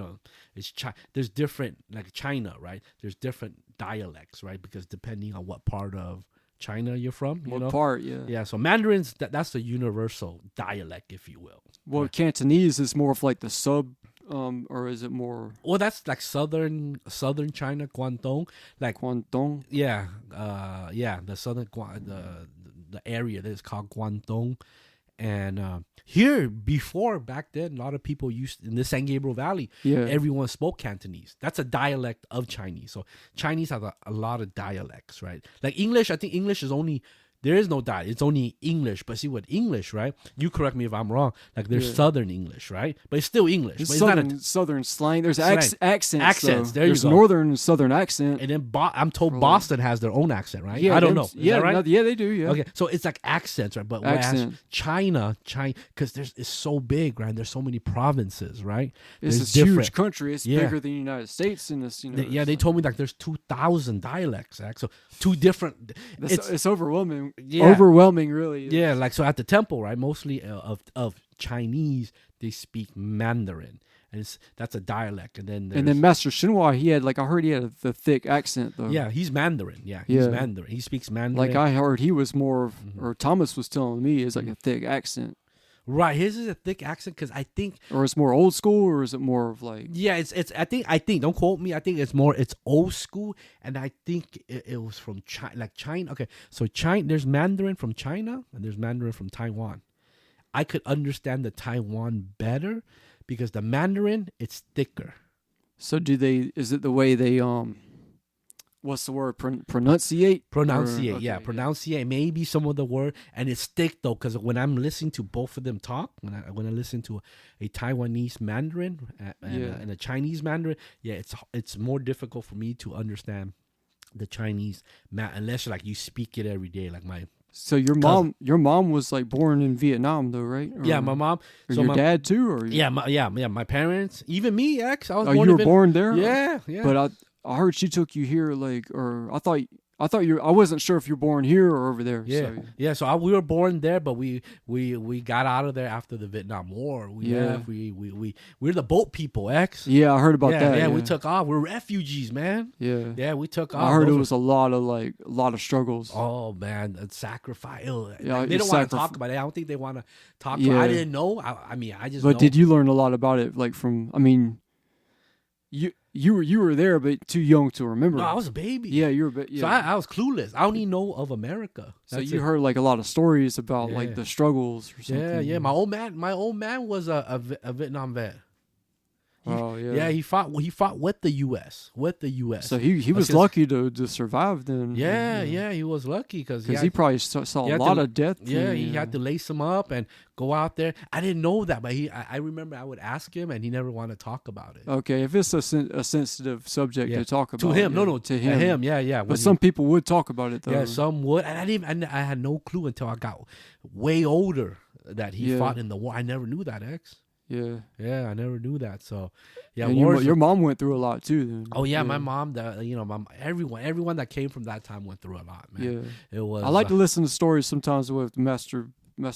it's there's different like China, right? There's different dialects, right? Because depending on what part of China you're from, What part? Yeah. Yeah. So Mandarin's that's the universal dialect, if you will. Well, right? Cantonese is more of like the sub, or is it more? Well, that's like southern China, Guangdong, like Guangdong. Yeah, the southern the area that is called Guangdong, and here before back then, a lot of people used in the San Gabriel Valley. Yeah. Everyone spoke Cantonese. That's a dialect of Chinese. So Chinese has a lot of dialects, right? Like English, I think English is only. There is no dialect. It's only English. But see, what English, right? You correct me if I'm wrong. Like there's Southern English, right? But it's still English. It's but it's Southern slang. There's slang. accents. Accents. There there's you go. Northern and Southern accent. And then I'm told Boston has their own accent, right? Yeah, I don't know. Is yeah, that right? no, yeah, they do. Yeah. Okay, so it's like accents, right? But Accent. whereas China, because it's so big, right? There's so many provinces, right? It's There's a huge country. It's Yeah. bigger than the United States in this. They told me like there's 2,000 dialects. So 2 different. It's overwhelming. Yeah. Overwhelming, really. Yeah, like so at the temple, right? Mostly of Chinese, they speak Mandarin, and that's a dialect. And then Master Shinhua, he had I heard he had the thick accent though. Yeah, he's Mandarin. Yeah, he's Mandarin. He speaks Mandarin. Like I heard he was more, or Thomas was telling me, is like a thick accent. Right, his is a thick accent because I think, or it's more old school, or is it more of like? Yeah, it's. I think. Don't quote me. I think it's old school, and I think it was from China, like China. Okay, so China. There's Mandarin from China, and there's Mandarin from Taiwan. I could understand the Taiwan better because the Mandarin it's thicker. So do they? Is it the way they what's the word? Pronunciate? Pronunciate, Okay, yeah. Pronunciate. Maybe some of the word, and it's thick though, because when I'm listening to both of them talk, when I listen to a Taiwanese Mandarin and a Chinese Mandarin, it's more difficult for me to understand the Chinese unless like you speak it every day, like my. So your mom was like born in Vietnam though, right? Or, yeah, my mom. Or so your dad too, or my parents, even me, I was born. You were born there? Yeah. But I heard she took you here, or I thought I wasn't sure if you're born here or over there. Yeah. So we were born there, but we got out of there after the Vietnam War. We're the boat people, X. Yeah, I heard about that. Yeah, we took off. We're refugees, man. Yeah, we took off. I heard it was a lot of struggles. Oh man, sacrifice. Yeah, they don't want to talk about it. I don't think they want to talk. Yeah. About it. I didn't know. I just. But did you learn a lot about it? Like from, You were there, but too young to remember. No, I was a baby. Yeah, you were. Yeah. So I was clueless. I only know of America. So you heard like a lot of stories about like the struggles or something. Yeah. My old man was a Vietnam vet. He fought with the U.S. So he was lucky to survive then. Yeah, he was lucky because he probably saw a lot of death. Yeah, he had to lace him up and go out there. I didn't know that, but I remember I would ask him, and he never wanted to talk about it. Okay, if it's a sensitive subject to talk about, to him, to him, yeah. But some people would talk about it though. Yeah, some would, and I had no clue until I got way older that he fought in the war. I never knew that, X. Yeah, I never knew that. So, yeah, and your mom went through a lot too. Then. Oh yeah, my mom. Everyone that came from that time went through a lot, man. Yeah, it was. I like to listen to stories sometimes with Master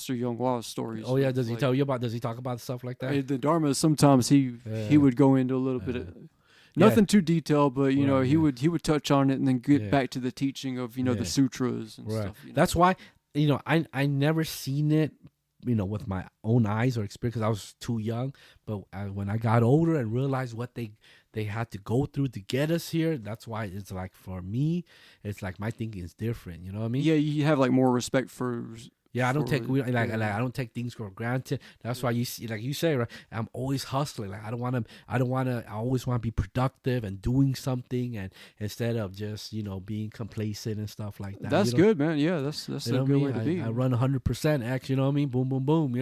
Young Wah's stories. Oh yeah, does he tell you about? Does he talk about stuff like that? The Dharma. Sometimes he would go into a little bit of. Nothing too detailed, but he would touch on it and then get back to the teaching of the sutras and stuff. That's why I never seen it. With my own eyes or experience, because I was too young. But when I got older and realized what they had to go through to get us here, that's why it's like for me, it's like my thinking is different. You know what I mean? Yeah, you have like more respect for. Yeah, I don't take I don't take things for granted. That's why you see, like you say, right? I'm always hustling. Like I always want to be productive and doing something, and instead of just being complacent and stuff like that. That's good, man. Yeah, that's a good way to be. I run 100%. X, you know what I mean? Boom, boom, boom.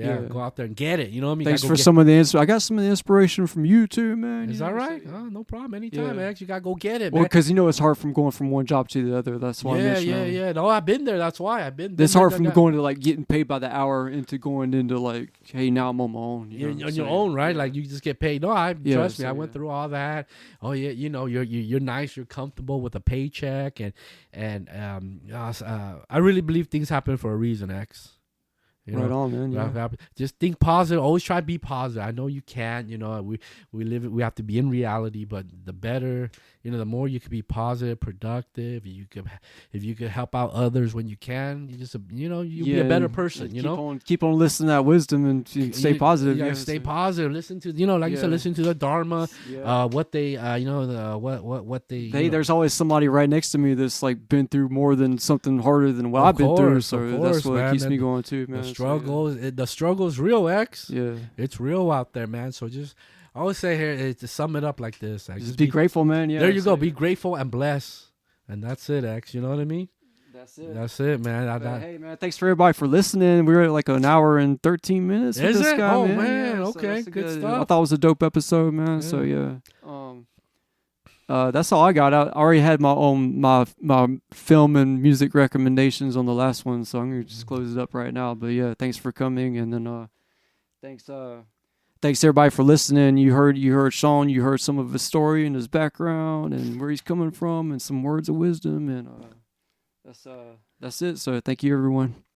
Yeah, go out there and get it. You know what I mean? Thanks for some of the I got some of the inspiration from you too, man. Is that right? Oh, no problem. Anytime, X. You got to go get it, man. Well, because it's hard from going from one job to the other. That's why I mentioned Yeah. No, I've been there. That's why I've been there. It's hard from going to like getting paid by the hour into going into like, hey, now I'm on my own. You're on your own, right? Like you just get paid. No, trust me. I went through all that. Oh yeah, you're nice. You're comfortable with a paycheck, and I really believe things happen for a reason, X. Right on, man. Yeah. Just think positive. Always try to be positive. I know you can. We have to be in reality, but the better, the more you can be positive, productive. If you could help out others when you can, you'll be a better person. Keep on listening to that wisdom and stay positive. You gotta stay positive. Listen to you said, listen to the Dharma. What they what they. Hey, there's always somebody right next to me that's like been through more than something harder than what I've been through. So that's what keeps me going too, man. The struggle's real, X. Yeah, it's real out there, man. So I always say here to sum it up like this, X. Just be grateful, man. Yeah, there you go. Be grateful and bless, and that's it, X. You know what I mean? That's it, man. Hey, man, thanks for everybody for listening. We're at like an hour and 13 minutes. Is with this it? guy, oh man. Okay, so good stuff. I thought it was a dope episode, man. Yeah. So yeah. That's all I got. I already had my own my film and music recommendations on the last one, so I'm gonna just close it up right now. But yeah, thanks for coming, and then thanks everybody for listening. You heard Shawn. You heard some of his story and his background and where he's coming from, and some words of wisdom, and that's it. So thank you, everyone.